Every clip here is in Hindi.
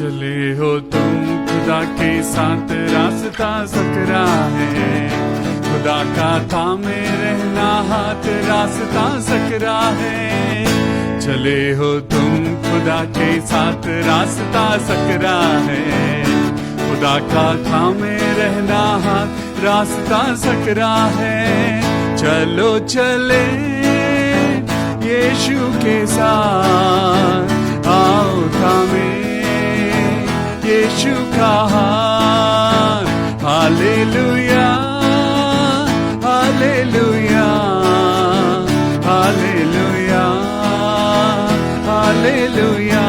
चले हो तुम खुदा के साथ रास्ता सकरा है, खुदा का थामे रहना हाथ रास्ता सकरा है। चले हो तुम खुदा के साथ रास्ता सकरा है, खुदा का थामे रहना हाथ रास्ता सकरा है। चलो चले यीशु के साथ, आओ थामे यीशु का हाथ। Hallelujah hallelujah hallelujah hallelujah.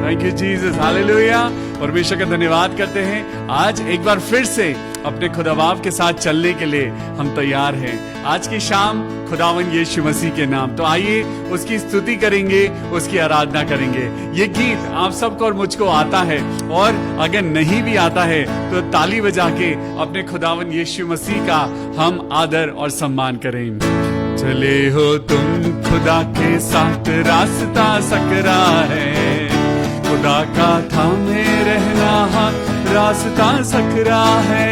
Thank you Jesus, hallelujah. परमेश्वर का धन्यवाद करते हैं। आज एक बार फिर से अपने खुदाबाप के साथ चलने के लिए हम तैयार हैं। आज की शाम खुदावन यीशु मसीह के नाम, तो आइए उसकी स्तुति करेंगे, उसकी आराधना करेंगे। ये गीत आप सबको और मुझको आता है, और अगर नहीं भी आता है तो ताली बजा के अपने खुदावन यीशु मसीह का हम आदर और सम्मान करें। चले हो तुम खुदा के साथ रास्ता सकरा है, खुदा का थामे रहना हाथ रास्ता सकरा है।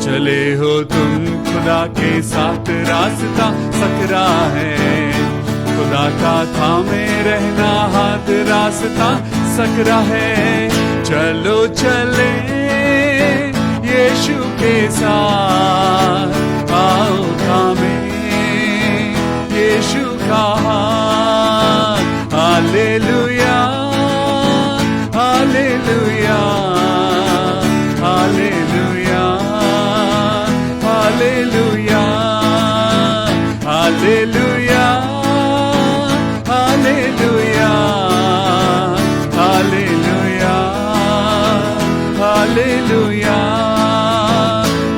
चले हो तुम खुदा के साथ रास्ता सकरा है, खुदा का थामे रहना हाथ रास्ता सकरा है। चलो चले यीशु के साथ, आओ थामे यीशु का हाथ। Hallelujah hallelujah hallelujah hallelujah hallelujah hallelujah hallelujah hallelujah.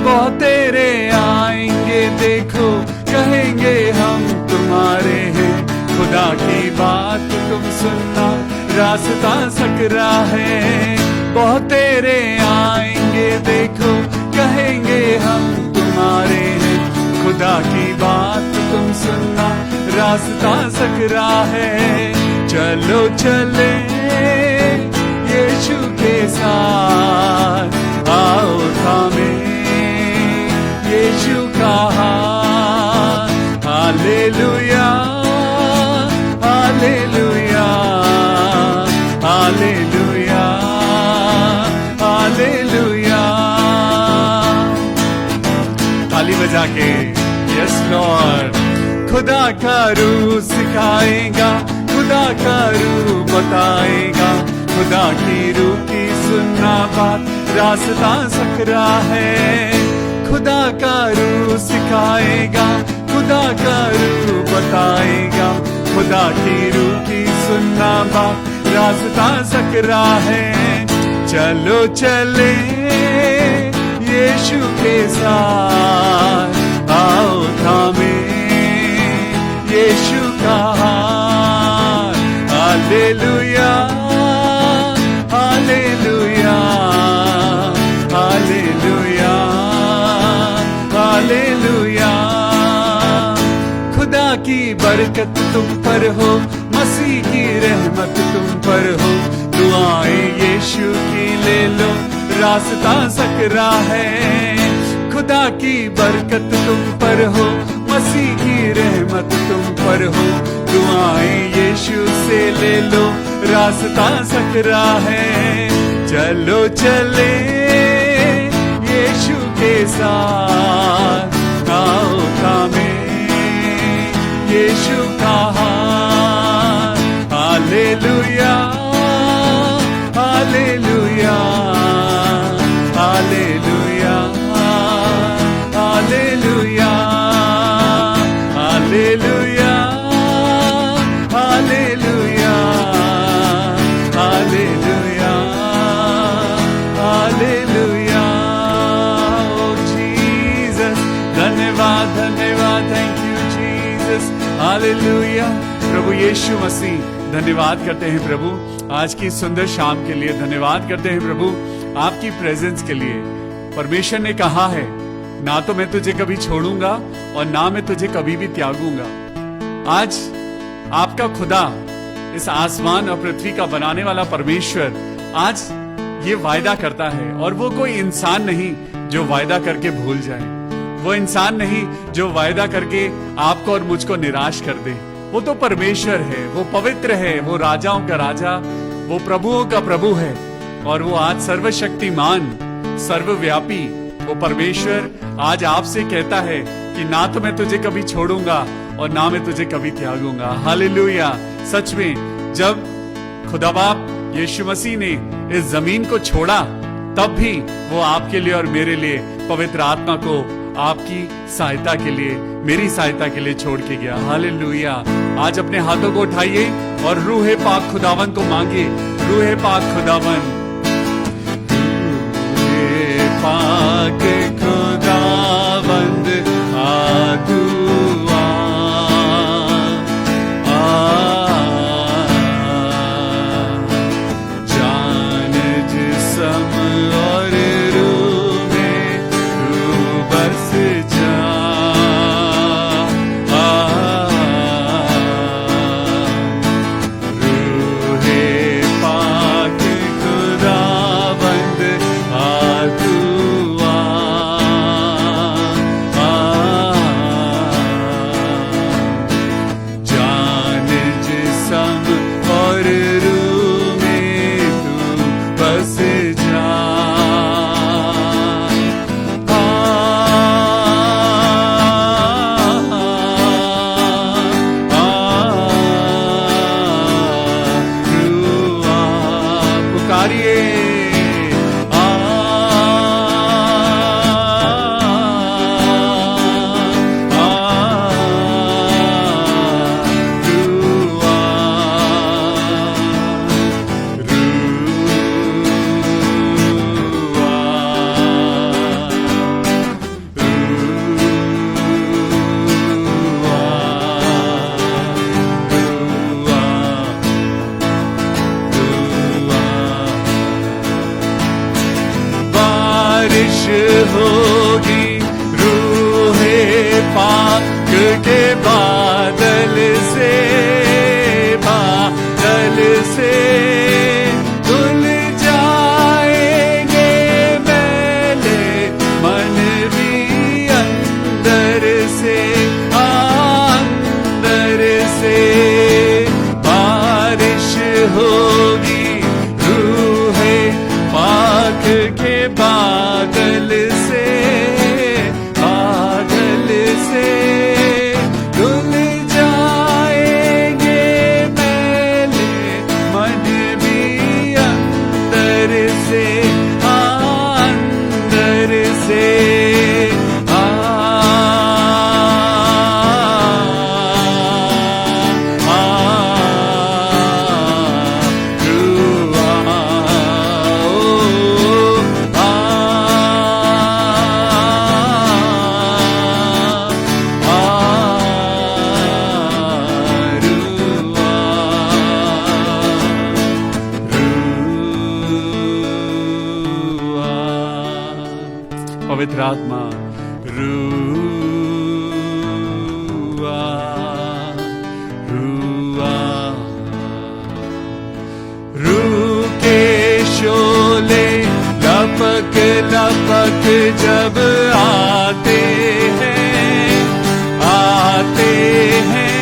बहुत तेरे आएंगे देखो, कहेंगे हम तुम्हारे हैं, खुदा की बात तुम सुनना रास्ता सकरा है। बहुत तेरे आएंगे देखो, कहेंगे हम तुम्हारे हैं, खुदा की बात तुम सुनना रास्ता सकरा है। चलो चले यीशु के साथ, आओ थामे यीशु का हाथ। Hallelujah hallelujah hallelujah hallelujah. ताली बजा के यस लॉर्ड। खुदा का रूह सिखाएगा, खुदा का रूह बताएगा, खुदा की रूह की सुनना बात रास्ता सकरा है। खुदा का रूह सिखाएगा, खुदा का रूह बताएगा, खुदा की रूह की सुनना बात रास्ता सकरा है। चलो चले यीशु के साथ, आओ थामे यीशु का हाथ। Hallelujah hallelujah hallelujah hallelujah. खुदा की बरकत तुम पर हो, मसीह की रहमत तुम पर हो, दुआएं यीशु की ले लो रास्ता सकरा है। खुदा की बरकत तुम पर हो, मसीह की रहमत तुम पर हो, दुआएं यीशु से ले लो रास्ता सकरा है। चलो चले यीशु के साथ, आओ थामे यीशु का हाथ। Hallelujah hallelujah hallelujah hallelujah hallelujah hallelujah hallelujah hallelujah. ओ जीसस, धन्यवाद धन्यवाद, थैंक यू जीसस, हालेलुया। प्रभु यीशु मसीह, धन्यवाद करते हैं प्रभु आज की सुंदर शाम के लिए, धन्यवाद करते हैं प्रभु आपकी प्रेजेंस के लिए। परमेश्वर ने कहा है, ना तो मैं तुझे कभी छोड़ूंगा और ना मैं तुझे कभी भी त्यागूंगा। आज आपका खुदा इस आसमान और पृथ्वी का बनाने वाला परमेश्वर आज ये वायदा करता है, और वो कोई इंसान नहीं जो वायदा करके भूल जाए, वो इंसान नहीं जो वायदा करके आपको और मुझको निराश कर दे। वो तो परमेश्वर है, वो पवित्र है, वो राजाओं का राजा, वो प्रभुओं का प्रभु है, और वो आज सर्वशक्तिमान, सर्वव्यापी वो परमेश्वर आज आपसे कहता है कि ना तो मैं तुझे कभी छोड़ूंगा और ना मैं तुझे कभी त्यागूंगा। हालेलुया। सच में जब खुदा बाप यीशु मसीह ने इस जमीन को छोड़ा, तब भी वो आपके लिए और मेरे लिए पवित्र आत्मा को आपकी सहायता के लिए, मेरी सहायता के लिए छोड़ के गया। हालेलुया। आज अपने हाथों को उठाइए और रूहे पाक खुदावन को मांगिए। रूहे पाक खुदावन, रूहे पाक खुदावंद आदुआ जान जिस्म और रूह में तू बस जा। रूहे पाक खुदावंद आदुआ जान जिस्म और रूह में तू बस जा। पुकारिए बारिश होगी रूहे पाक के बादल से, बादल से धुल जाएंगे मैले मन भी अंदर से, अंदर से। बारिश होगी रूहे पाक के बादल से, बादल से धुल जाएंगे मैले मन भी अंदर से, अंदर से। पवित्र आत्मा रूआ, रूआ, रूह के शोले लपक लपक जब आते हैं, आते हैं,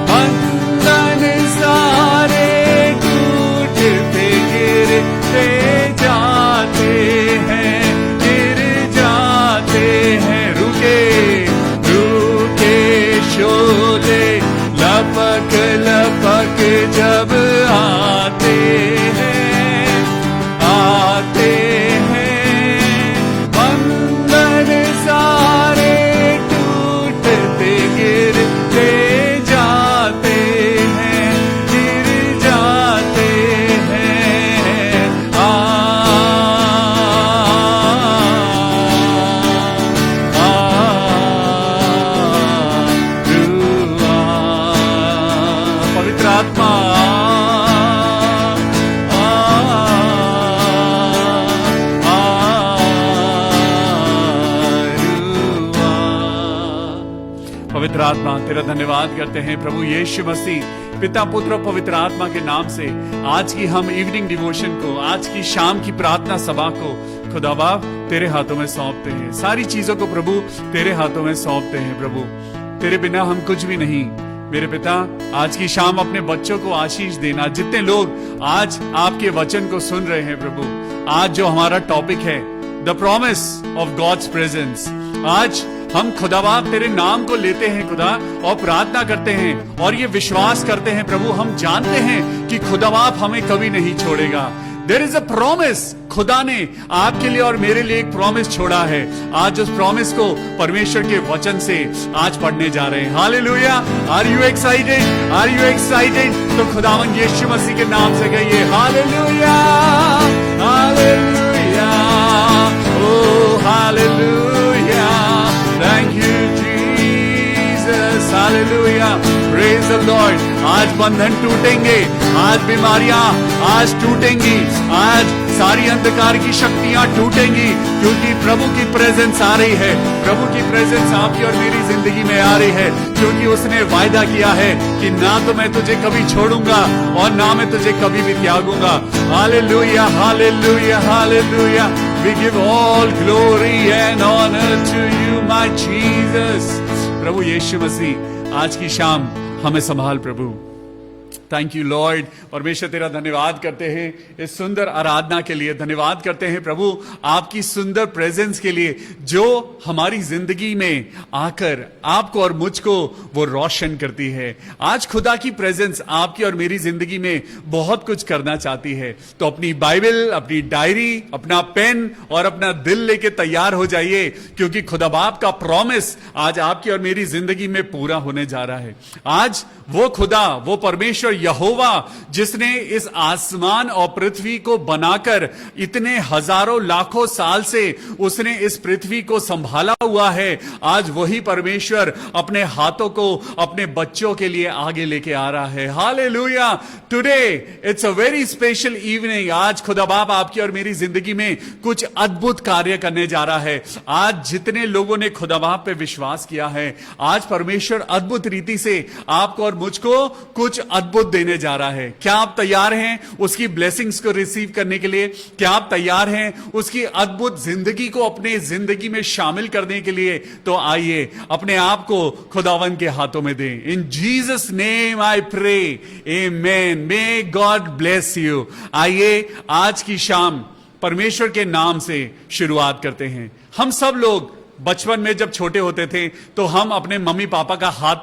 बंधन सारे टूटते गिरते जाते हैं, शोले लपक लपक जब आते हैं, आते हैं, बंधन पवित्र आत्मा, तेरा धन्यवाद करते हैं प्रभु यीशु मसीह, पिता पुत्र और पवित्र आत्मा के नाम से आज की हम इवनिंग डिवोशन को, आज की शाम की प्रार्थना सभा को खुदा बाप तेरे हाथों में सौंपते हैं। सारी चीजों को प्रभु तेरे हाथों में सौंपते हैं प्रभु, तेरे बिना हम कुछ भी नहीं। मेरे पिता, आज की शाम अपने बच्चों को आशीष देना। जितने लोग आज आपके वचन को सुन रहे हैं प्रभु, आज जो हमारा टॉपिक है the promise of God's presence, आज हम खुदा बाप तेरे नाम को लेते हैं खुदा और प्रार्थना करते हैं और ये विश्वास करते हैं प्रभु, हम जानते हैं कि खुदा बाप हमें कभी नहीं छोड़ेगा। देयर इज अ प्रॉमिस, खुदा ने आपके लिए और मेरे लिए एक प्रॉमिस छोड़ा है। आज उस प्रॉमिस को परमेश्वर के वचन से आज पढ़ने जा रहे हैं। Hallelujah. Are you excited? Are you excited? तो खुदावन यीशु मसीह के नाम से कहिए हालेलुया, हालेलुया, ओ hallelujah, thank you Jesus, hallelujah, praise the Lord. आज बंधन टूटेंगे, आज बीमारियां आज टूटेंगी, आज सारी अंधकार की शक्तियां टूटेंगी, क्योंकि प्रभु की प्रेजेंस आ रही है। प्रभु की प्रेजेंस आपकी और मेरी जिंदगी में आ रही है, क्योंकि उसने वायदा किया है कि ना तो मैं तुझे कभी छोड़ूंगा और ना मैं तुझे कभी भी त्यागूंगा। Hallelujah, hallelujah, hallelujah. We give all glory and honor to you, my Jesus। प्रभु यीशु मसीह, आज की शाम हमें संभाल प्रभु। Thank you Lord. परमेश्वर तेरा धन्यवाद करते हैं इस सुंदर आराधना के लिए, धन्यवाद करते हैं प्रभु आपकी सुंदर प्रेजेंस के लिए जो हमारी जिंदगी में आकर आपको और मुझको वो रोशन करती है। आज खुदा की प्रेजेंस आपकी और मेरी जिंदगी में बहुत कुछ करना चाहती है। तो अपनी बाइबल, अपनी डायरी, अपना पेन और अपना दिल लेके तैयार हो जाइए, क्योंकि खुदा बाप का प्रॉमिस आज आपकी और मेरी जिंदगी में पूरा होने जा रहा है। आज वो खुदा, वो परमेश्वर यहोवा जिसने इस आसमान और पृथ्वी को बनाकर इतने हजारों लाखों साल से उसने इस पृथ्वी को संभाला हुआ है, आज वही परमेश्वर अपने हाथों को अपने बच्चों के लिए आगे लेके आ रहा है। Hallelujah. Today it's a very special evening. आज खुदा बाप आपकी और मेरी जिंदगी में कुछ अद्भुत कार्य करने जा रहा है। आज जितने लोगों ने खुदा बाप पे विश्वास किया है, आज परमेश्वर अद्भुत रीति से आपको और मुझको कुछ अद्भुत देने जा रहा है। क्या आप तैयार हैं उसकी ब्लेसिंग्स को रिसीव करने के लिए? क्या आप तैयार हैं उसकी अद्भुत जिंदगी को अपने जिंदगी में शामिल करने के लिए? तो आइए अपने आप को खुदावन के हाथों में दें। In Jesus name I pray, amen. May God bless you. आइए आज की शाम परमेश्वर के नाम से शुरुआत करते हैं। हम सब लोग बचपन में जब छोटे होते थे तो हम अपने मम्मी पापा का हाथ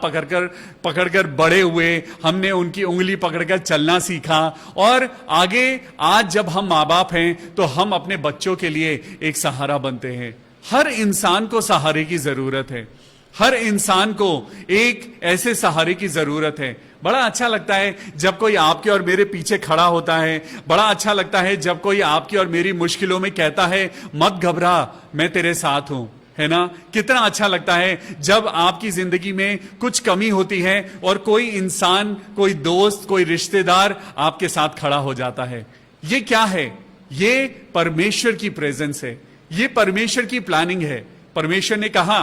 पकड़कर बड़े हुए, हमने उनकी उंगली पकड़कर चलना सीखा और आगे आज जब हम माँ बाप हैं तो हम अपने बच्चों के लिए एक सहारा बनते हैं। हर इंसान को सहारे की जरूरत है, हर इंसान को एक ऐसे सहारे की जरूरत है। बड़ा अच्छा लगता है जब कोई आपके और मेरे पीछे खड़ा होता है। बड़ा अच्छा लगता है जब कोई आपकी और मेरी मुश्किलों में कहता है मत घबरा, मैं तेरे साथ हूं, है ना। कितना अच्छा लगता है जब आपकी जिंदगी में कुछ कमी होती है और कोई इंसान, कोई दोस्त, कोई रिश्तेदार आपके साथ खड़ा हो जाता है। ये क्या है? ये परमेश्वर की प्रेजेंस है, ये परमेश्वर की प्लानिंग है। परमेश्वर ने कहा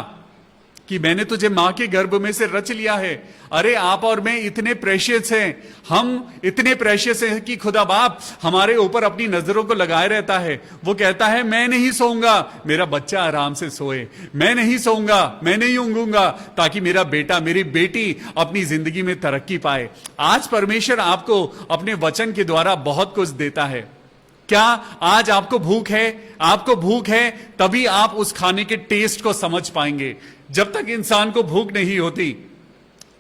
कि मैंने तुझे मां के गर्भ में से रच लिया है। अरे आप और मैं इतने प्रेशियस हैं, हम इतने प्रेशियस हैं कि खुदा बाप हमारे ऊपर अपनी नजरों को लगाए रहता है। वो कहता है मैं नहीं सोऊंगा, मेरा बच्चा आराम से सोए, मैं नहीं सोऊंगा, मैं नहीं ऊँघूंगा, ताकि मेरा बेटा, मेरी बेटी अपनी जिंदगी में तरक्की पाए। आज परमेश्वर आपको अपने वचन के द्वारा बहुत कुछ देता है। क्या आज आपको भूख है? आपको भूख है तभी आप उस खाने के टेस्ट को समझ पाएंगे। जब तक इंसान को भूख नहीं होती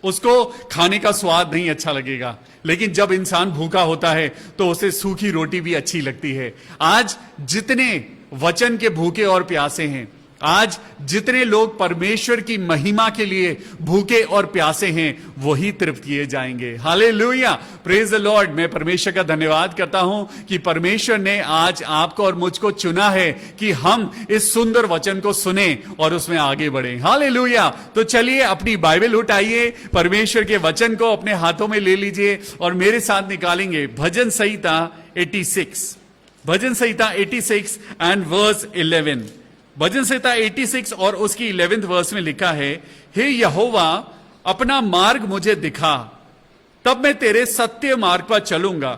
उसको खाने का स्वाद नहीं अच्छा लगेगा, लेकिन जब इंसान भूखा होता है तो उसे सूखी रोटी भी अच्छी लगती है। आज जितने वचन के भूखे और प्यासे हैं, आज जितने लोग परमेश्वर की महिमा के लिए भूखे और प्यासे हैं, वही तृप्त किए जाएंगे। Hallelujah, praise the Lord. मैं परमेश्वर का धन्यवाद करता हूं कि परमेश्वर ने आज आपको और मुझको चुना है कि हम इस सुंदर वचन को सुने और उसमें आगे बढ़े। हालेलुया। तो चलिए अपनी बाइबल उठाइए, परमेश्वर के वचन को अपने हाथों में ले लीजिए और मेरे साथ निकालेंगे भजन संहिता 86, भजन संहिता 86 एंड वर्स 11। भजन संहिता 86 और उसकी 11th वर्स में लिखा है, हे यहोवा अपना मार्ग मुझे दिखा, तब मैं तेरे सत्य मार्ग पर चलूंगा।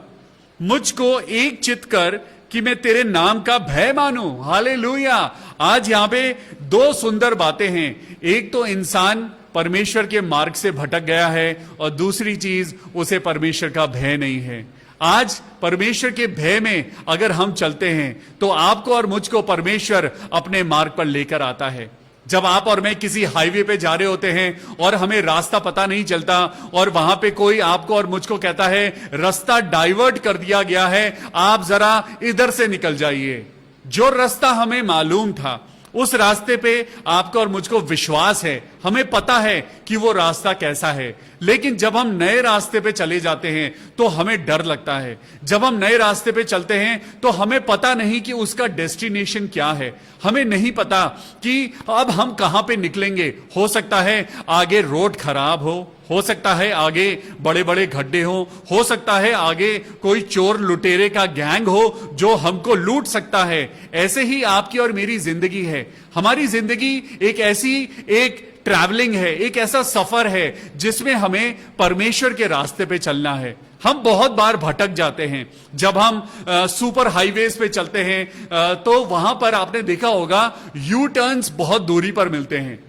मुझको एक चित कर कि मैं तेरे नाम का भय मानूं। हालेलुया। आज यहां पे दो सुंदर बातें हैं। एक तो इंसान परमेश्वर के मार्ग से भटक गया है, और दूसरी चीज उसे परमेश्वर का भय नहीं है। आज परमेश्वर के भय में अगर हम चलते हैं तो आपको और मुझको परमेश्वर अपने मार्ग पर लेकर आता है। जब आप और मैं किसी हाईवे पे जा रहे होते हैं और हमें रास्ता पता नहीं चलता, और वहां पे कोई आपको और मुझको कहता है रास्ता डाइवर्ट कर दिया गया है, आप जरा इधर से निकल जाइए। जो रास्ता हमें मालूम था उस रास्ते पे आपको और मुझको विश्वास है, हमें पता है कि वो रास्ता कैसा है। लेकिन जब हम नए रास्ते पे चले जाते हैं तो हमें डर लगता है। जब हम नए रास्ते पे चलते हैं तो हमें पता नहीं कि उसका डेस्टिनेशन क्या है। हमें नहीं पता कि अब हम कहां पे निकलेंगे। हो सकता है आगे रोड खराब हो सकता है आगे बड़े बड़े गड्ढे हो सकता है आगे कोई चोर लुटेरे का गैंग हो जो हमको लूट सकता है। ऐसे ही आपकी और मेरी जिंदगी है। हमारी जिंदगी एक ट्रैवलिंग है, एक ऐसा सफर है जिसमें हमें परमेश्वर के रास्ते पे चलना है। हम बहुत बार भटक जाते हैं। जब हम सुपर हाईवेज पे चलते हैं तो वहां पर आपने देखा होगा यू टर्न्स बहुत दूरी पर मिलते हैं।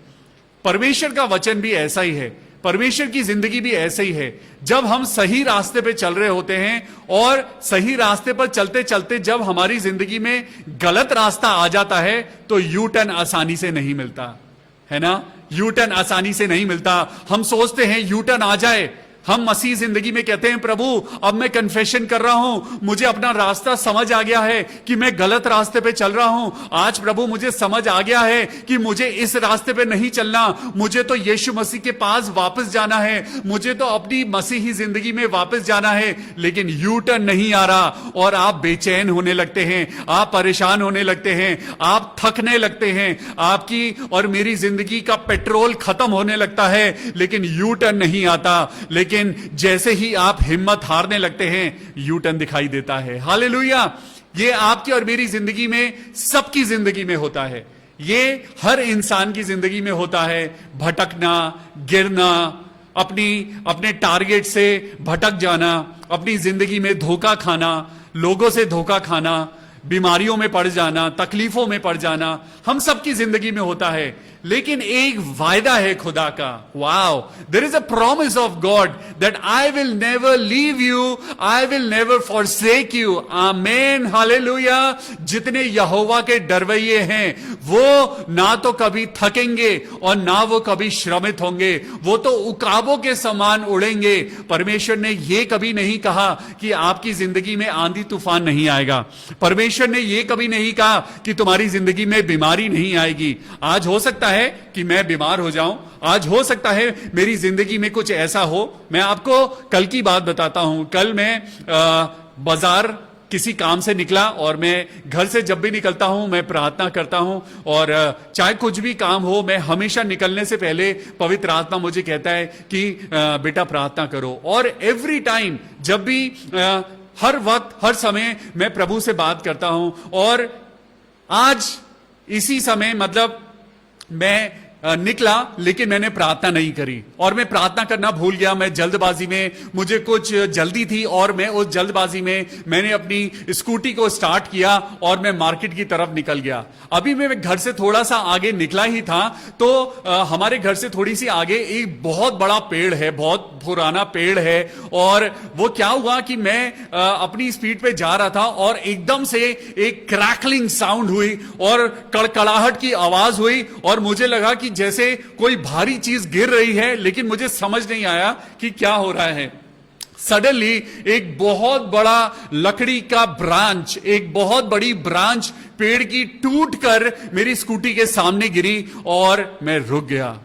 परमेश्वर का वचन भी ऐसा ही है, परमेश्वर की जिंदगी भी ऐसे ही है। जब हम सही रास्ते पे चल रहे होते हैं और सही रास्ते पर चलते चलते जब हमारी जिंदगी में गलत रास्ता आ जाता है तो यू टर्न आसानी से नहीं मिलता है ना। यू टर्न आसानी से नहीं मिलता। हम सोचते हैं यू टर्न आ जाए। हम मसीह जिंदगी में कहते हैं प्रभु अब मैं कन्फेशन कर रहा हूं, मुझे अपना रास्ता समझ आ गया है कि मैं गलत रास्ते पे चल रहा हूं। आज प्रभु मुझे समझ आ गया है कि मुझे इस रास्ते पे नहीं चलना, मुझे तो यीशु मसीह के पास वापस जाना है, मुझे तो अपनी मसीही जिंदगी में वापस जाना है। लेकिन यू टर्न नहीं आ रहा और आप बेचैन होने लगते हैं, आप परेशान होने लगते हैं, आप थकने लगते हैं, आपकी और मेरी जिंदगी का पेट्रोल खत्म होने लगता है, लेकिन यू टर्न नहीं आता। लेकिन जैसे ही आप हिम्मत हारने लगते हैं यू टर्न दिखाई देता है। हालेलुया। ये आपकी और मेरी जिंदगी में, सबकी जिंदगी में होता है। ये हर इंसान की जिंदगी में होता है। भटकना, गिरना, अपने टारगेट से भटक जाना, अपनी जिंदगी में धोखा खाना, लोगों से धोखा खाना, बीमारियों में पड़ जाना, तकलीफों में पड़ जाना, हम सबकी जिंदगी में होता है। लेकिन एक वायदा है खुदा का। Wow, there is a promise of God that I will never leave you, I will never forsake you. Amen, hallelujah. जितने यहोवा के डरवैये हैं वो ना तो कभी थकेंगे और ना वो कभी श्रमित होंगे, वो तो उकाबों के समान उड़ेंगे। परमेश्वर ने ये कभी नहीं कहा कि आपकी जिंदगी में आंधी तूफान नहीं आएगा। परमेश्वर ने ये कभी नहीं कहा कि तुम्हारी जिंदगी में बीमारी नहीं आएगी। आज हो सकता है कि मैं बीमार हो जाऊं, आज हो सकता है मेरी जिंदगी में कुछ ऐसा हो। मैं आपको कल की बात बताता हूं। कल मैं बाजार किसी काम से निकला और मैं घर से जब भी निकलता हूं मैं प्रार्थना करता हूं, और चाहे कुछ भी काम हो मैं हमेशा निकलने से पहले पवित्र आत्मा मुझे कहता है कि बेटा प्रार्थना करो। और एवरी टाइम जब भी हर वक्त हर समय मैं प्रभु से बात करता हूं। और आज इसी समय मतलब मैं निकला लेकिन मैंने प्रार्थना नहीं करी और मैं प्रार्थना करना भूल गया। मैं जल्दबाजी में, मुझे कुछ जल्दी थी और मैं उस जल्दबाजी में मैंने अपनी स्कूटी को स्टार्ट किया और मैं मार्केट की तरफ निकल गया। अभी मैं घर से थोड़ा सा आगे निकला ही था तो हमारे घर से थोड़ी सी आगे एक बहुत बड़ा पेड़ है, बहुत पुराना पेड़ है। और वो क्या हुआ कि मैं अपनी स्पीड पे जा रहा था और एकदम से एक क्रैकलिंग साउंड हुई और कड़कड़ाहट की आवाज हुई और मुझे लगा कि जैसे कोई भारी चीज गिर रही है, लेकिन मुझे समझ नहीं आया कि क्या हो रहा है। सडनली एक बहुत बड़ा लकड़ी का ब्रांच, एक बहुत बड़ी ब्रांच पेड़ की टूटकर मेरी स्कूटी के सामने गिरी और मैं रुक गया,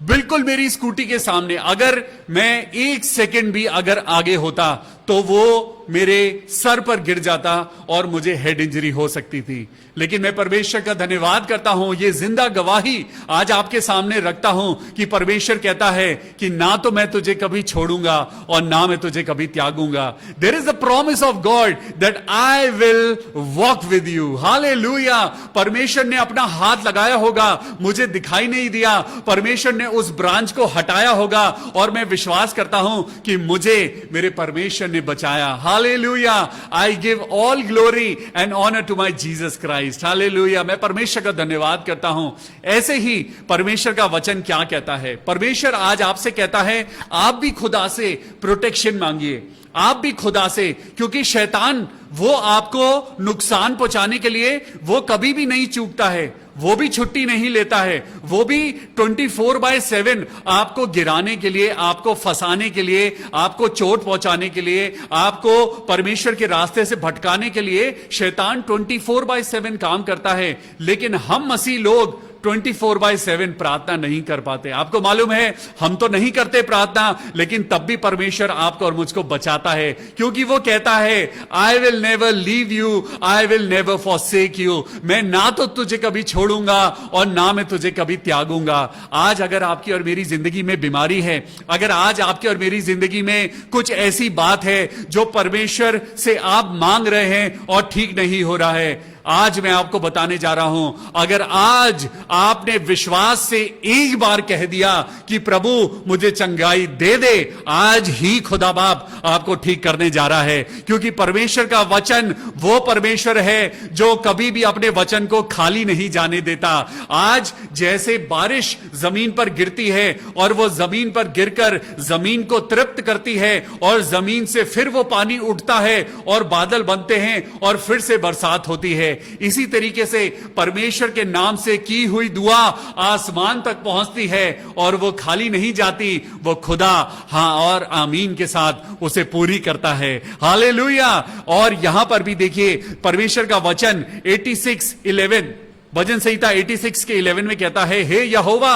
बिल्कुल मेरी स्कूटी के सामने। अगर मैं एक सेकंड भी अगर आगे होता तो वो मेरे सर पर गिर जाता और मुझे हेड इंजरी हो सकती थी। लेकिन मैं परमेश्वर का धन्यवाद करता हूं, ये जिंदा गवाही आज आपके सामने रखता हूं कि परमेश्वर कहता है कि ना तो मैं तुझे कभी छोड़ूंगा और ना मैं तुझे कभी त्यागूंगा। There is a promise of God that I will walk with you. Hallelujah. परमेश्वर ने अपना हाथ लगाया होगा, मुझे दिखाई नहीं दिया, परमेश्वर ने उस ब्रांच को हटाया होगा और मैं विश्वास करता हूं कि मुझे मेरे परमेश्वर ने बचाया। Hallelujah. I give all glory and honour to my Jesus Christ. Hallelujah. मैं परमेश्वर का धन्यवाद करता हूं। ऐसे ही परमेश्वर का वचन क्या कहता है? परमेश्वर आज आपसे कहता है आप भी खुदा से प्रोटेक्शन मांगिए, आप भी खुदा से, क्योंकि शैतान वो आपको नुकसान पहुंचाने के लिए वो कभी भी नहीं चूकता है, वो भी छुट्टी नहीं लेता है, वो भी 24/7 आपको गिराने के लिए, आपको फंसाने के लिए, आपको चोट पहुंचाने के लिए, आपको परमेश्वर के रास्ते से भटकाने के लिए शैतान 24/7 काम करता है। लेकिन हम मसीह लोग 24/7 प्रार्थना नहीं कर पाते। आपको मालूम है हम तो नहीं करते प्रार्थना, लेकिन तब भी परमेश्वर आपको और मुझको बचाता है, क्योंकि वो कहता है आई will never leave you, I will never forsake you. मैं ना तो तुझे कभी छोड़ूंगा और ना मैं तुझे कभी त्यागूंगा। आज अगर आपकी और मेरी जिंदगी में बीमारी है, अगर आज आपकी और मेरी जिंदगी में कुछ ऐसी बात है जो परमेश्वर से आप मांग रहे हैं और ठीक नहीं हो रहा है, आज मैं आपको बताने जा रहा हूं, अगर आज आपने विश्वास से एक बार कह दिया कि प्रभु मुझे चंगाई दे दे, आज ही खुदा बाप आपको ठीक करने जा रहा है। क्योंकि परमेश्वर का वचन वो परमेश्वर है जो कभी भी अपने वचन को खाली नहीं जाने देता। आज जैसे बारिश जमीन पर गिरती है और वो जमीन पर गिरकर जमीन को तृप्त करती है और जमीन से फिर वो पानी उठता है और बादल बनते हैं और फिर से बरसात होती है, इसी तरीके से परमेश्वर के नाम से की हुई दुआ आसमान तक पहुंचती है और वो खाली नहीं जाती, वो खुदा हां और आमीन के साथ उसे पूरी करता है। हालेलुया। और यहां पर भी देखिए परमेश्वर का वचन 86:11 भजन संहिता 86 के 11 में कहता है, हे यहोवा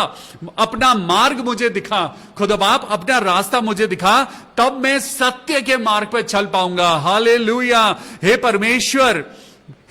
अपना मार्ग मुझे दिखा, खुदा बाप अपना रास्ता मुझे दिखा, तब मैं सत्य के मार्ग पर चल पाऊंगा। हालेलुया। हे परमेश्वर,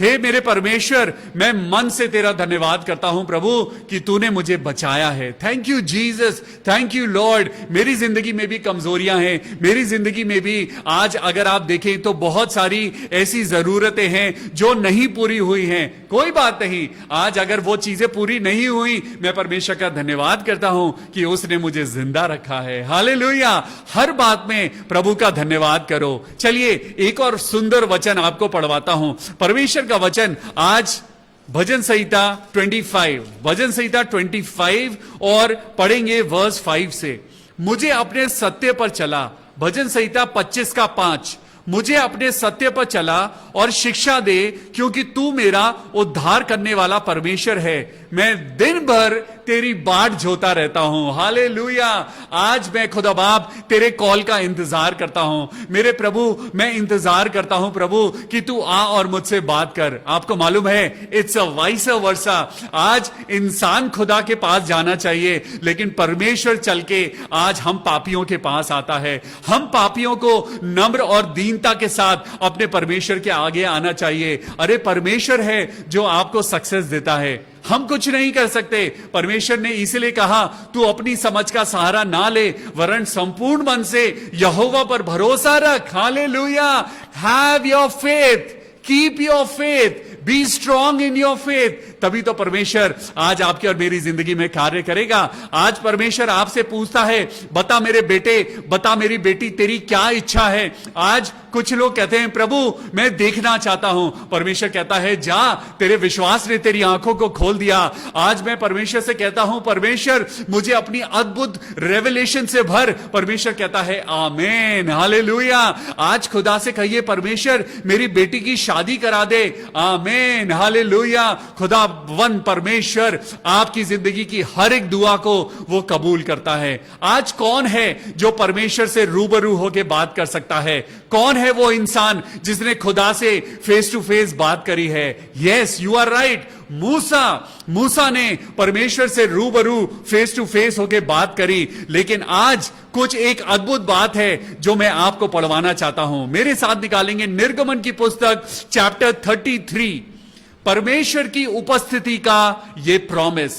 हे मेरे परमेश्वर, मैं मन से तेरा धन्यवाद करता हूं प्रभु कि तूने मुझे बचाया है। Thank you Jesus, thank you Lord. मेरी जिंदगी में भी कमजोरियां हैं, मेरी जिंदगी में भी आज अगर आप देखें तो बहुत सारी ऐसी जरूरतें हैं जो नहीं पूरी हुई हैं। कोई बात नहीं, आज अगर वो चीजें पूरी नहीं हुई, मैं परमेश्वर का धन्यवाद करता हूं कि उसने मुझे जिंदा रखा है। हालेलुया। हर बात में प्रभु का धन्यवाद करो। चलिए एक और सुंदर वचन आपको पढ़वाता हूं, परमेश्वर का वचन आज भजन संहिता 25, भजन संहिता 25 और पढ़ेंगे वर्स 5 से। मुझे अपने सत्य पर चला, भजन संहिता 25:5, मुझे अपने सत्य पर चला और शिक्षा दे, क्योंकि तू मेरा उद्धार करने वाला परमेश्वर है। मैं दिन भर तेरी बाट जोता रहता हूं। हालेलुया। आज मैं खुदा बाप तेरे कॉल का इंतजार करता हूं। मेरे प्रभु, मैं इंतजार करता हूं प्रभु कि तू आ और मुझसे बात कर। आपको मालूम है इट्स अ वाइस वर्सा। आज इंसान खुदा के पास जाना चाहिए, लेकिन परमेश्वर चल के आज हम पापियों के पास आता है। हम पापियों को नम्र और दीनता के साथ अपने परमेश्वर के आगे आना चाहिए। अरे परमेश्वर है जो आपको सक्सेस देता है, हम कुछ नहीं कर सकते। परमेश्वर ने इसलिए कहा तू अपनी समझ का सहारा ना ले, वरन संपूर्ण मन से यहोवा पर भरोसा रख। Hallelujah. Have your faith, keep your faith, be strong in your faith. तभी तो परमेश्वर आज आपकी और मेरी जिंदगी में कार्य करेगा। आज परमेश्वर आपसे पूछता है, बता मेरे बेटे, बता मेरी बेटी, तेरी क्या इच्छा है। आज कुछ लोग कहते हैं प्रभु मैं देखना चाहता हूं। परमेश्वर कहता है जा, तेरे विश्वास ने तेरी आंखों को खोल दिया। आज मैं परमेश्वर से कहता हूं परमेश्वर मुझे अपनी अद्भुत रेवलेशन से भर। परमेश्वर कहता है आमीन। हालेलुया। आज खुदा से कहिए परमेश्वर मेरी बेटी की शादी करा दे। आमीन। हालेलुया। खुदा वन परमेश्वर आपकी जिंदगी की हर एक दुआ को वो कबूल करता है। आज कौन है जो परमेश्वर से रूबरू होकर बात कर सकता है? कौन है वो इंसान जिसने खुदा से फेस टू फेस बात करी है? Yes, you are right. Musa ने परमेश्वर से रूबरू फेस टू फेस होके बात करी, लेकिन आज कुछ एक अद्भुत बात है जो मैं आपको पढ़वाना चाहता हूं। मेरे साथ निकालेंगे निर्गमन की पुस्तक चैप्टर 33, परमेश्वर की उपस्थिति का यह प्रॉमिस,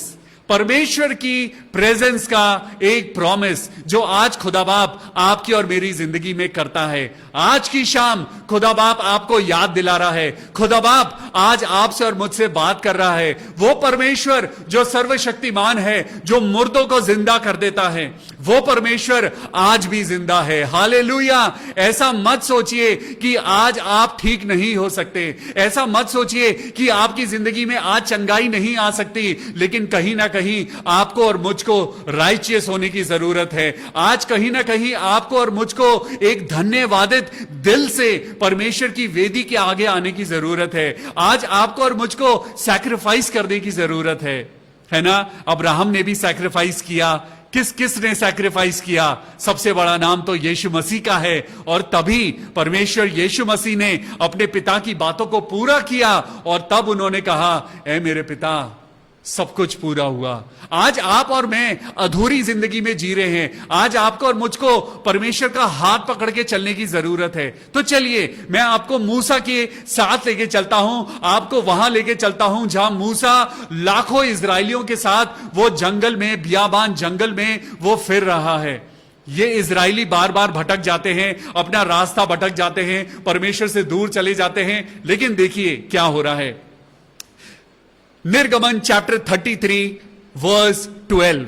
परमेश्वर की प्रेजेंस का एक प्रॉमिस जो आज खुदा बाप आपकी और मेरी जिंदगी में करता है। आज की शाम खुदा बाप आपको याद दिला रहा है, खुदा बाप आज आपसे और मुझसे बात कर रहा है। वो परमेश्वर जो सर्वशक्तिमान है, जो मुर्दों को जिंदा कर देता है, वो परमेश्वर आज भी जिंदा है। हालेलुया। ऐसा मत सोचिए कि आज आप ठीक नहीं हो सकते, ऐसा मत सोचिए कि आपकी जिंदगी में आज चंगाई नहीं आ सकती, लेकिन कहीं ना कहीं आपको और मुझको राइचियस होने की जरूरत है। आज कहीं ना कहीं आपको और मुझको एक धन्यवादित दिल से परमेश्वर की वेदी के आगे आने की जरूरत है। आज आपको और मुझको सैक्रिफाइस करने की जरूरत है ना। अब्राहम ने भी सैक्रिफाइस किया। किसने सैक्रिफाइस किया? सबसे बड़ा नाम तो यीशु मसीह का है, और तभी परमेश्वर यीशु मसीह ने अपने पिता की बातों को पूरा किया, और तब उन्होंने कहा, ऐ मेरे पिता, सब कुछ पूरा हुआ। आज आप और मैं अधूरी जिंदगी में जी रहे हैं। आज आपको और मुझको परमेश्वर का हाथ पकड़ के चलने की जरूरत है। तो चलिए मैं आपको मूसा के साथ लेके चलता हूं, आपको वहां लेके चलता हूं जहां मूसा लाखों इजरायलियों के साथ वो जंगल में, बियाबान जंगल में वो फिर रहा है। ये इजरायली बार बार भटक जाते हैं, अपना रास्ता भटक जाते हैं, परमेश्वर से दूर चले जाते हैं। लेकिन देखिए क्या हो रहा है। निर्गमन चैप्टर 33 वर्स 12,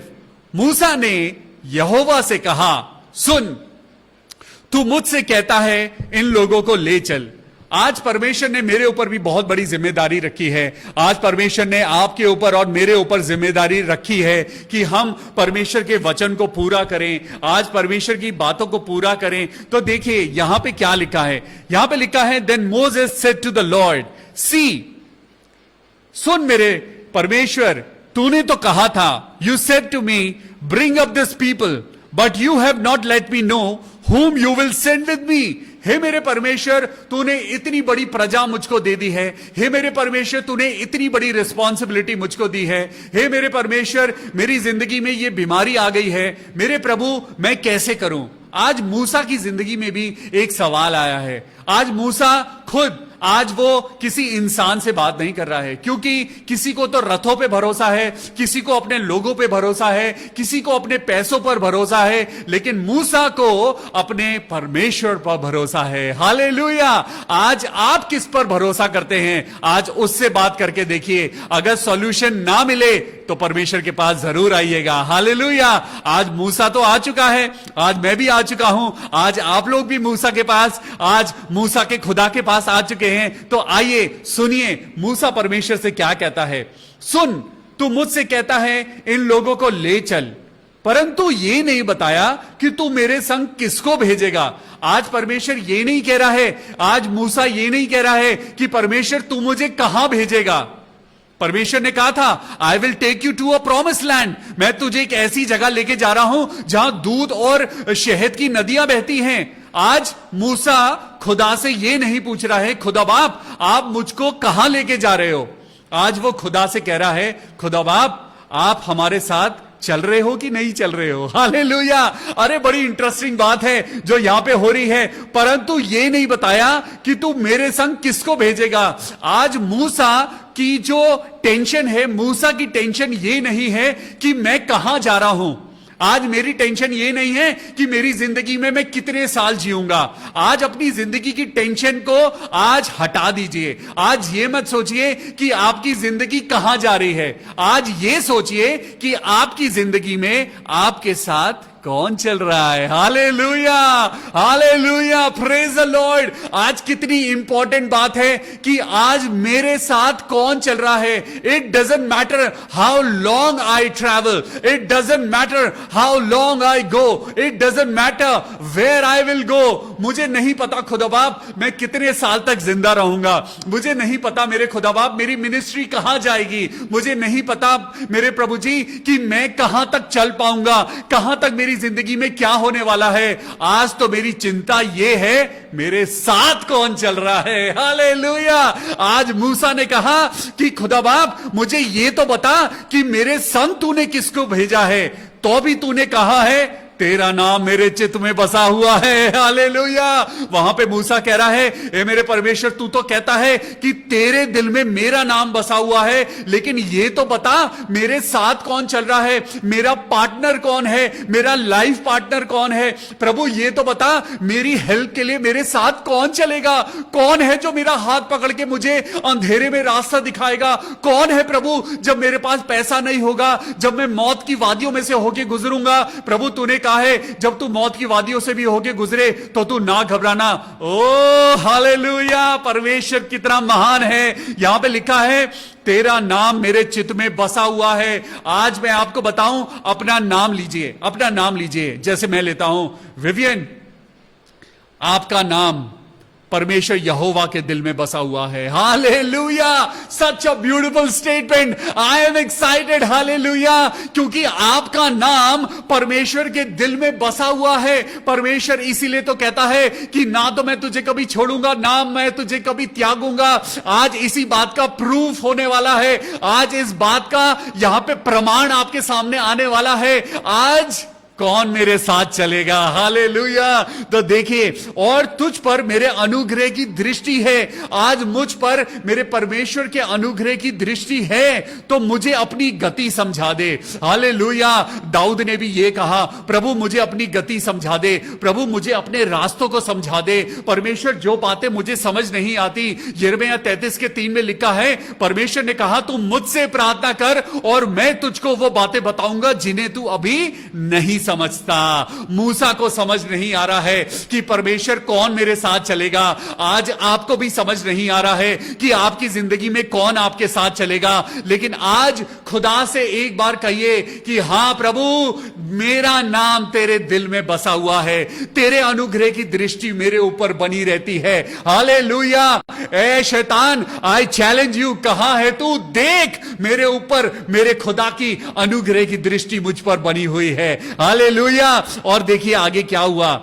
मूसा ने यहोवा से कहा, सुन, तू मुझसे कहता है इन लोगों को ले चल। आज परमेश्वर ने मेरे ऊपर भी बहुत बड़ी जिम्मेदारी रखी है। आज परमेश्वर ने आपके ऊपर और मेरे ऊपर जिम्मेदारी रखी है कि हम परमेश्वर के वचन को पूरा करें, आज परमेश्वर की बातों को पूरा करें। तो देखिए यहां पे क्या लिखा है। यहां पे लिखा है, then Moses said to the Lord, see, सुन मेरे परमेश्वर, तूने तो कहा था, you said to me, bring up this people, but you have not let me know whom you will send with me। हे मेरे परमेश्वर, तूने इतनी बड़ी प्रजा मुझको दे दी है। हे मेरे परमेश्वर, तूने इतनी बड़ी रिस्पॉन्सिबिलिटी मुझको दी है। हे मेरे परमेश्वर, मेरी जिंदगी में ये बीमारी आ गई है, मेरे प्रभु मैं कैसे करूं। आज मूसा की जिंदगी में भी एक सवाल आया है। आज मूसा खुद, आज वो किसी इंसान से बात नहीं कर रहा है, क्योंकि किसी को तो रथों पे भरोसा है, किसी को अपने लोगों पे भरोसा है, किसी को अपने पैसों पर भरोसा है, लेकिन मूसा को अपने परमेश्वर पर भरोसा है। हालेलुया। आज आप किस पर भरोसा करते हैं? आज उससे बात करके देखिए। अगर सॉल्यूशन ना मिले तो परमेश्वर के पास जरूर आइएगा। हालेलुया। आज मूसा तो आ चुका है, आज मैं भी आ चुका हूं, आज आप लोग भी मूसा के पास, आज मूसा के खुदा के पास आ चुके हैं। तो आइए सुनिए मूसा परमेश्वर से क्या कहता है। सुन, तू मुझसे कहता है इन लोगों को ले चल, परंतु ये नहीं बताया कि तू मेरे संग किसको भेजेगा। आज परमेश्वर ये नहीं कह रहा है, आज मूसा ये नहीं कह रहा है कि परमेश्वर तू मुझे कहां भेजेगा। परमेश्वर ने कहा था, I will take you to a promise land, मैं तुझे एक ऐसी जगह लेके जा रहा हूं जहां दूध और शहद की नदियां बहती हैं। आज मूसा खुदा से ये नहीं पूछ रहा है, खुदा बाप आप मुझको कहां लेके जा रहे हो। आज वो खुदा से कह रहा है, खुदा बाप आप हमारे साथ चल रहे हो कि नहीं चल रहे हो। हालेलुया। अरे बड़ी इंटरेस्टिंग बात है जो यहां पे हो रही है, परंतु ये नहीं बताया कि तू मेरे संग किसको भेजेगा। आज मूसा की जो टेंशन है, मूसा की टेंशन ये नहीं है कि मैं कहां जा रहा हूं। आज मेरी टेंशन ये नहीं है कि मेरी जिंदगी में मैं कितने साल जीऊंगा। आज अपनी जिंदगी की टेंशन को आज हटा दीजिए। आज ये मत सोचिए कि आपकी जिंदगी कहां जा रही है। आज ये सोचिए कि आपकी जिंदगी में आपके साथ कौन चल रहा है। Hallelujah, hallelujah, praise the Lord. आज कितनी इंपॉर्टेंट बात है कि आज मेरे साथ कौन चल रहा है। It doesn't matter how long I travel, it doesn't matter how long I go, it doesn't matter where I will go. मुझे नहीं पता खुदा बाप मैं कितने साल तक जिंदा रहूंगा, मुझे नहीं पता मेरे खुदा बाप मेरी मिनिस्ट्री कहां जाएगी, मुझे नहीं पता मेरे प्रभु जी कि मैं कहां तक चल पाऊंगा, कहां तक मेरी मेरी जिंदगी में क्या होने वाला है। आज तो मेरी चिंता ये है, मेरे साथ कौन चल रहा है। हालेलुया। आज मूसा ने कहा कि खुदा बाप मुझे ये तो बता कि मेरे संग तूने किसको भेजा है। तो भी तूने कहा है तेरा नाम मेरे चित्त में बसा हुआ है। हालेलुया। वहां पे मूसा कह रहा है, ए मेरे परमेश्वर, तू तो कहता है कि तेरे दिल में मेरा नाम बसा हुआ है, लेकिन ये तो बता मेरे साथ कौन चल रहा है, मेरा पार्टनर कौन है, मेरा लाइफ पार्टनर कौन है। प्रभु ये तो बता मेरी हेल्प के लिए मेरे साथ कौन चलेगा, कौन है जो मेरा हाथ पकड़ के मुझे अंधेरे में रास्ता दिखाएगा, कौन है प्रभु जब मेरे पास पैसा नहीं होगा, जब मैं मौत की वादियों में से होके गुजरूंगा। प्रभु तूने कहा है जब तू मौत की वादियों से भी होके गुजरे तो तू ना घबराना। ओ हालेलुया। परमेश्वर कितना महान है। यहां पे लिखा है तेरा नाम मेरे चित्त में बसा हुआ है। आज मैं आपको बताऊं, अपना नाम लीजिए, अपना नाम लीजिए। जैसे मैं लेता हूं विवियन, आपका नाम परमेश्वर यहोवा के दिल में बसा हुआ है। Hallelujah. Such a beautiful statement. I am excited. Hallelujah. क्योंकि आपका नाम परमेश्वर के दिल में बसा हुआ है। परमेश्वर इसीलिए तो कहता है कि ना तो मैं तुझे कभी छोड़ूंगा, ना मैं तुझे कभी त्यागूंगा। आज इसी बात का प्रूफ होने वाला है। आज इस बात का यहां पे प्रमाण आपके सामने आने वाला है। आज कौन मेरे साथ चलेगा। हालेलुया। तो देखिए, और तुझ पर मेरे अनुग्रह की दृष्टि है। आज मुझ पर मेरे परमेश्वर के अनुग्रह की दृष्टि है, तो मुझे अपनी गति समझा दे। हालेलुया। दाऊद ने भी ये कहा, प्रभु मुझे अपनी गति समझा दे, प्रभु मुझे अपने रास्तों को समझा दे। परमेश्वर जो बातें मुझे समझ नहीं आती, यिर्मयाह 33:3 में लिखा है, परमेश्वर ने कहा तू मुझसे प्रार्थना कर और मैं तुझको वो बातें बताऊंगा जिन्हें तू अभी नहीं समझता। मूसा को समझ नहीं आ रहा है कि परमेश्वर कौन मेरे साथ चलेगा। आज आपको भी समझ नहीं आ रहा है कि आपकी जिंदगी में कौन आपके साथ चलेगा। लेकिन आज खुदा से एक बार कहिए कि हां प्रभु, मेरा नाम तेरे दिल में बसा हुआ है, तेरे अनुग्रह की दृष्टि मेरे ऊपर बनी रहती है। हालेलुया। ए शैतान, आई चैलेंज यू, कहां है तू? देख मेरे ऊपर मेरे खुदा की अनुग्रह की दृष्टि मुझ पर बनी हुई है। हालेलुया। और देखिए आगे क्या हुआ,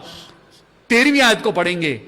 13वीं आयत को पढ़ेंगे।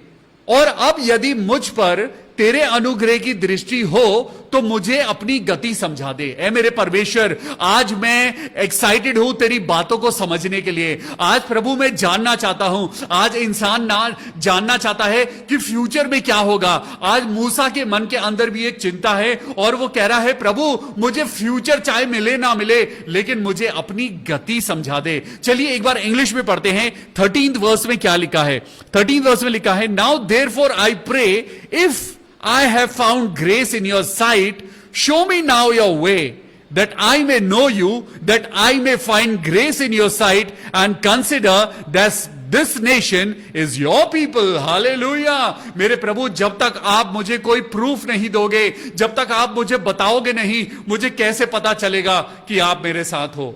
और अब यदि मुझ पर तेरे अनुग्रह की दृष्टि हो तो मुझे अपनी गति समझा दे। ऐ मेरे परमेश्वर, आज मैं एक्साइटेड हूं तेरी बातों को समझने के लिए। आज प्रभु मैं जानना चाहता हूं। आज इंसान ना जानना चाहता है कि फ्यूचर में क्या होगा। आज मूसा के मन के अंदर भी एक चिंता है और वो कह रहा है प्रभु मुझे फ्यूचर चाहे मिले ना मिले, लेकिन मुझे अपनी गति समझा दे। चलिए एक बार इंग्लिश में पढ़ते हैं। 13th वर्स में क्या लिखा है? 13th वर्स में लिखा है, now therefore I pray, if I have found grace in your sight, show me now your way, that I may know you, that I may find grace in your sight, and consider that this nation is your people. Hallelujah. मेरे प्रभु, जब तक आप मुझे कोई प्रूफ नहीं दोगे, जब तक आप मुझे बताओगे नहीं, मुझे कैसे पता चलेगा कि आप मेरे साथ हो।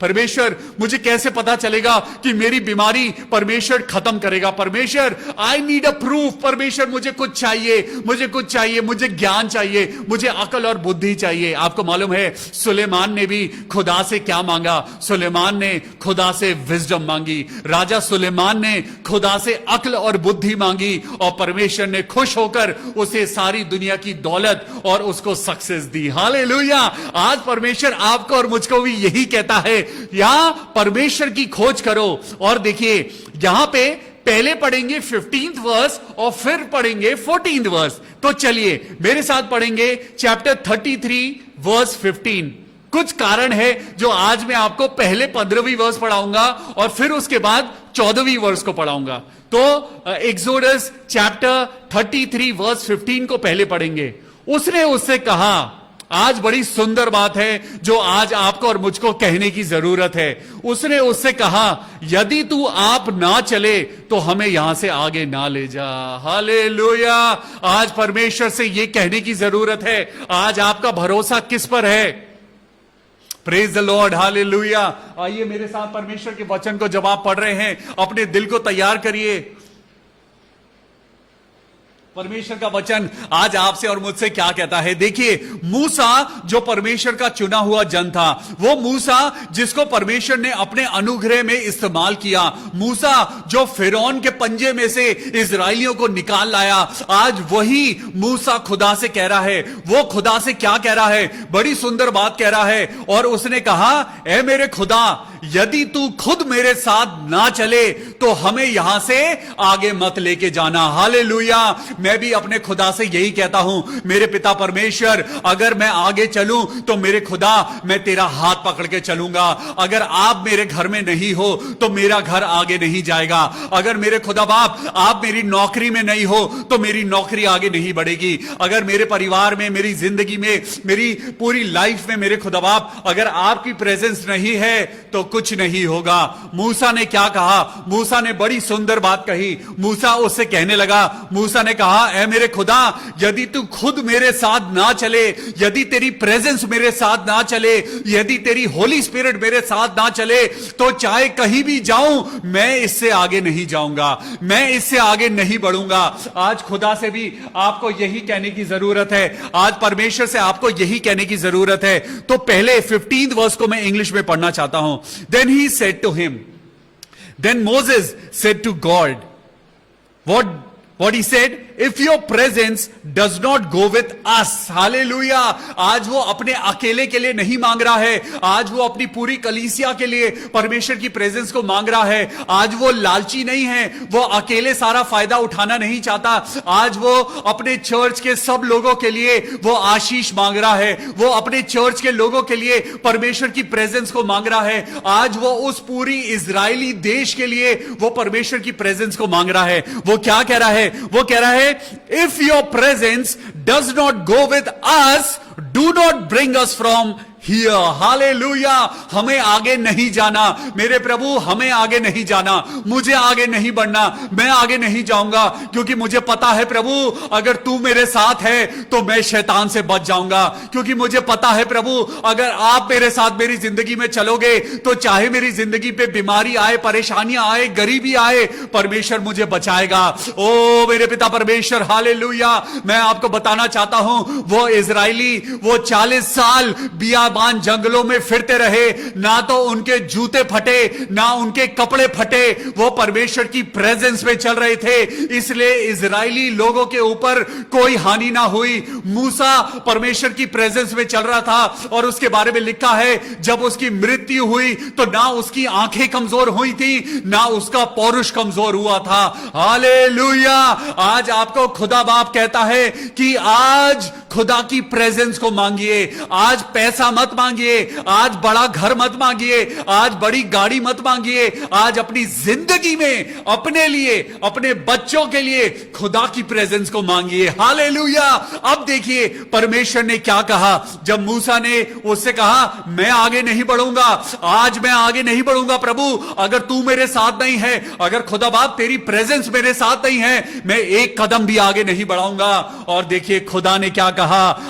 परमेश्वर, मुझे कैसे पता चलेगा कि मेरी बीमारी परमेश्वर खत्म करेगा। परमेश्वर, आई नीड अ प्रूफ। परमेश्वर मुझे कुछ चाहिए, मुझे कुछ चाहिए, मुझे ज्ञान चाहिए, मुझे अकल और बुद्धि चाहिए। आपको मालूम है सुलेमान ने भी खुदा से क्या मांगा? सुलेमान ने खुदा से विजडम मांगी। राजा सुलेमान ने खुदा से अकल और बुद्धि मांगी और परमेश्वर ने खुश होकर उसे सारी दुनिया की दौलत और उसको सक्सेस दी। हालेलुया। आज परमेश्वर आपको और मुझको भी यही कहता है, यहां परमेश्वर की खोज करो। और देखिए यहां पे पहले पढ़ेंगे 15th वर्स और फिर पढ़ेंगे 14th वर्स। तो चलिए मेरे साथ पढ़ेंगे चैप्टर 33 वर्स 15। कुछ कारण है जो आज मैं आपको पहले 15वीं वर्स पढ़ाऊंगा और फिर उसके बाद 14वीं वर्स को पढ़ाऊंगा। तो एक्सोडस चैप्टर 33 वर्स 15 को पहले पढ़ेंगे। उसने उससे कहा, आज बड़ी सुंदर बात है जो आज आपको और मुझको कहने की जरूरत है। उसने उससे कहा, यदि तू आप ना चले तो हमें यहां से आगे ना ले जा। हालेलुया। आज परमेश्वर से यह कहने की जरूरत है, आज आपका भरोसा किस पर है? Praise the Lord. हालेलुया। आइए मेरे साथ परमेश्वर के वचन को जब आप पढ़ रहे हैं, अपने दिल को तैयार करिए। परमेश्वर का वचन आज आपसे और मुझसे क्या कहता है? देखिए, मूसा जो परमेश्वर का चुना हुआ जन था, वो मूसा जिसको परमेश्वर ने अपने अनुग्रह में इस्तेमाल किया, मूसा जो फिरौन के पंजे में से इजराइलियों को निकाल लाया, आज वही मूसा खुदा से कह रहा है। वो खुदा से क्या कह रहा है? बड़ी सुंदर बात कह रहा है। और उसने कहा, ऐ मेरे खुदा, यदि तू खुद मेरे साथ ना चले तो हमें यहां से आगे मत लेके जाना। हालेलुया। मैं भी अपने खुदा से यही कहता हूं, मेरे पिता परमेश्वर, अगर मैं आगे चलूं तो मेरे खुदा, मैं तेरा हाथ पकड़ के चलूंगा। अगर आप मेरे घर में नहीं हो तो मेरा घर आगे नहीं जाएगा। अगर मेरे खुदा बाप आप मेरी नौकरी में नहीं हो तो मेरी नौकरी आगे नहीं बढ़ेगी। अगर मेरे परिवार में, मेरी जिंदगी में, मेरी पूरी लाइफ में मेरे खुदा बाप अगर आपकी प्रेजेंस नहीं है तो कुछ नहीं होगा। मूसा ने क्या कहा? मूसा ने बड़ी सुंदर बात कही। मूसा उससे कहने लगा, मूसा ने कहा, ऐ मेरे खुदा, यदि तू खुद मेरे साथ ना चले, यदि तेरी प्रेजेंस मेरे साथ ना चले, यदि तेरी होली स्पिरिट मेरे साथ ना चले, तो चाहे कहीं भी जाऊं मैं इससे आगे नहीं जाऊंगा, मैं इससे आगे नहीं बढ़ूंगा। आज खुदा से भी आपको यही कहने की जरूरत है, आज परमेश्वर से आपको यही कहने की जरूरत है। तो पहले 15th वर्स को मैं इंग्लिश में पढ़ना चाहता हूं। Then he said to him, then Moses said to God, what he said, if your presence does not go with us. Hallelujah. आज वो अपने अकेले के लिए नहीं मांग रहा है, आज वो अपनी पूरी कलीसिया के लिए परमेश्वर की प्रेजेंस को मांग रहा है। आज वो लालची नहीं है, वो अकेले सारा फायदा उठाना नहीं चाहता। आज वो अपने चर्च के सब लोगों के लिए वो आशीष मांग रहा है, वो अपने चर्च के लोगों के लिए परमेश्वर की प्रेजेंस को मांग रहा है। आज वो उस पूरी इजरायली देश के लिए वो परमेश्वर की प्रेजेंस को मांग रहा है। वो क्या कह रहा है? वो कह रहा है, if your presence does not go with us, do not bring us from here. Hallelujah. हमें आगे नहीं जाना मेरे प्रभु, हमें आगे नहीं जाना, मुझे आगे नहीं बढ़ना, मैं आगे नहीं जाऊंगा, क्योंकि मुझे पता है प्रभु, अगर तू मेरे साथ है तो मैं शैतान से बच जाऊंगा। क्योंकि मुझे पता है प्रभु, अगर आप मेरे साथ मेरी जिंदगी में चलोगे तो चाहे मेरी जिंदगी पे बीमारी आए, परेशानियां आए, गरीबी आए, परमेश्वर मुझे बचाएगा। ओ मेरे पिता परमेश्वर, हालेलुया। मैं आपको बताना चाहता हूं, वो इजरायली वो 40 साल बियाबान जंगलों में फिरते रहे, ना तो उनके जूते फटे, ना उनके कपड़े फटे, वो परमेश्वर की प्रेजेंस में चल रहे थे, इसलिए इजरायली लोगों के ऊपर कोई हानि ना हुई। मूसा परमेश्वर की प्रेजेंस में चल रहा था, और उसके बारे में लिखा है, जब उसकी मृत्यु हुई तो ना उसकी आंखें कमजोर हुई थी, ना उसका पौरुष कमजोर हुआ था। हालेलुया। आज आपको खुदा बाप कहता है कि आज खुदा की प्रेजेंस को मांगिए, आज पैसा मत मांगिए, आज बड़ा घर मत मांगिए, आज बड़ी गाड़ी मत मांगिए, आज अपनी जिंदगी में अपने लिए, अपने बच्चों के लिए खुदा की प्रेजेंस को मांगिए। हालेलुया। अब देखिए परमेश्वर ने क्या कहा, जब मूसा ने उससे कहा, मैं आगे नहीं बढ़ूंगा, आज मैं आगे नहीं बढ़ूंगा प्रभु, अगर तू मेरे साथ नहीं है, अगर खुदा बाप तेरी प्रेजेंस मेरे साथ नहीं है, मैं एक कदम भी आगे नहीं बढ़ाऊंगा। और देखिए खुदा ने क्या कहा,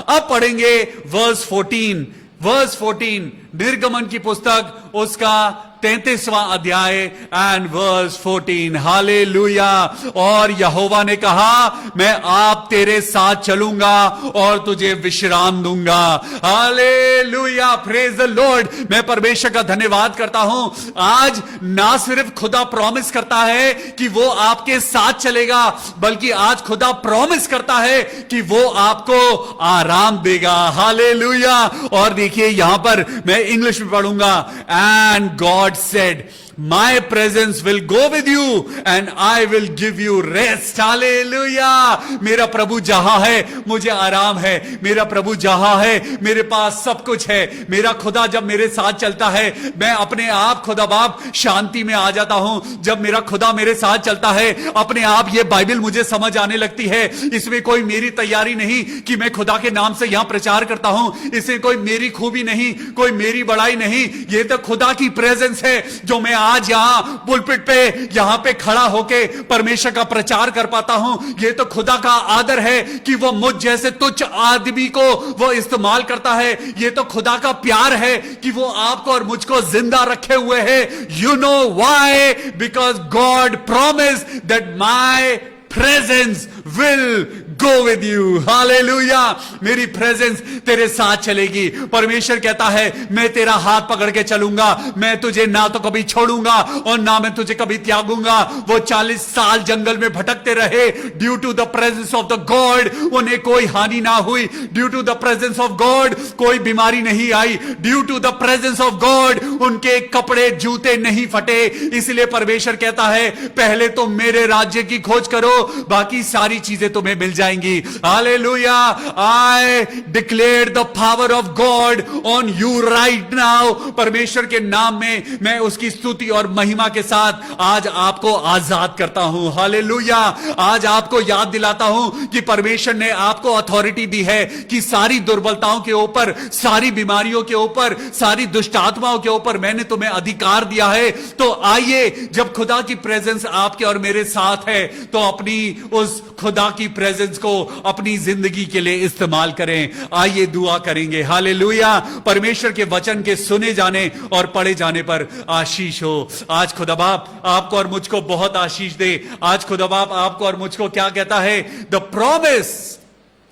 अब पढ़ेंगे वर्स 14, निर्गमन की पुस्तक उसका 33वां अध्याय एंड वर्स 14। हालेलुया। और यहोवा ने कहा, मैं आप तेरे साथ चलूंगा और तुझे विश्राम दूंगा। Hallelujah, praise the Lord. मैं परमेश्वर का धन्यवाद करता हूं, आज ना सिर्फ खुदा प्रॉमिस करता है कि वो आपके साथ चलेगा, बल्कि आज खुदा प्रॉमिस करता है कि वो आपको आराम देगा। हालेलुया। और देखिए यहां पर मैं इंग्लिश में पढ़ूंगा, and God said, my presence will go with you and I will give you rest. Hallelujah. मेरा प्रभु जहां है मुझे आराम है, मेरा प्रभु जहां है मेरे पास सब कुछ है। मेरा खुदा जब मेरे साथ चलता है, मैं अपने आप खुदा बाप शांति में आ जाता हूं। जब मेरा खुदा मेरे साथ चलता है, अपने आप ये बाइबल मुझे समझ आने लगती है। इसमें कोई मेरी तैयारी नहीं कि मैं खुदा के नाम से यहां प्रचार करता हूं, इसमें कोई मेरी खूबी नहीं, कोई मेरी बड़ाई नहीं, ये तो खुदा की प्रेजेंस है जो मैं आज यहां पुलपिट पे यहां पे खड़ा होके परमेश्वर का प्रचार कर पाता हूं। ये तो खुदा का आदर है कि वो मुझ जैसे तुच्छ आदमी को वो इस्तेमाल करता है। ये तो खुदा का प्यार है कि वो आपको और मुझको जिंदा रखे हुए है। You know why? Because God promise that my presence will go with you. Hallelujah, मेरी प्रेजेंस तेरे साथ चलेगी। परमेश्वर कहता है मैं तेरा हाथ पकड़ के चलूंगा, मैं तुझे ना तो कभी छोड़ूंगा और ना मैं तुझे कभी त्यागूंगा। वो 40 साल जंगल में भटकते रहे, due to the presence of the God उन्हें कोई हानि ना हुई। Due to the presence of God कोई बीमारी नहीं आई। Due to the presence of God उनके कपड़े जूते नहीं फटे। इसलिए परमेश्वर कहता है पहले तो मेरे राज्य की खोज करो, बाकी सारी चीजें तुम्हें मिल जाएंगी। Hallelujah, I declare the power of God on you right now. परमेश्वर के नाम में मैं उसकी स्तुति और महिमा के साथ आज आपको आजाद करता हूं। हालेलुया, आज आपको याद दिलाता हूं कि परमेश्वर ने आपको अथॉरिटी दी है कि सारी दुर्बलताओं के ऊपर, सारी बीमारियों के ऊपर, सारी दुष्ट आत्माओं के ऊपर मैंने तुम्हें अधिकार दिया है। तो आइए, जब खुदा की प्रेजेंस आपके और मेरे साथ है तो अपनी उस खुदा की प्रेजेंस को अपनी जिंदगी के लिए इस्तेमाल करें। आइए दुआ करेंगे। हालेलुया, परमेश्वर के वचन के सुने जाने और पढ़े जाने पर आशीष हो। आज खुदा बाप आपको और मुझको बहुत आशीष दे। आज खुदा बाप आपको और मुझको क्या कहता है? The promise,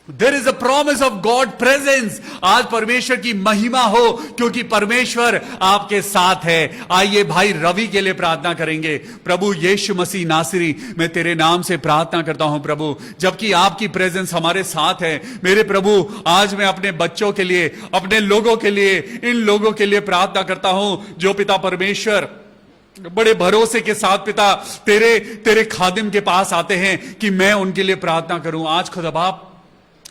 there is a promise of God presence. आज परमेश्वर की महिमा हो क्योंकि परमेश्वर आपके साथ है। आइए भाई रवि के लिए प्रार्थना करेंगे। प्रभु यीशु मसीह नासरी, मैं तेरे नाम से प्रार्थना करता हूं प्रभु, जबकि आपकी प्रेजेंस हमारे साथ है। मेरे प्रभु, आज मैं अपने बच्चों के लिए, अपने लोगों के लिए, इन लोगों के लिए प्रार्थना करता हूं जो पिता परमेश्वर बड़े भरोसे के साथ पिता तेरे खादिम के पास आते हैं कि मैं उनके लिए प्रार्थना करूं। आज खुदा बाप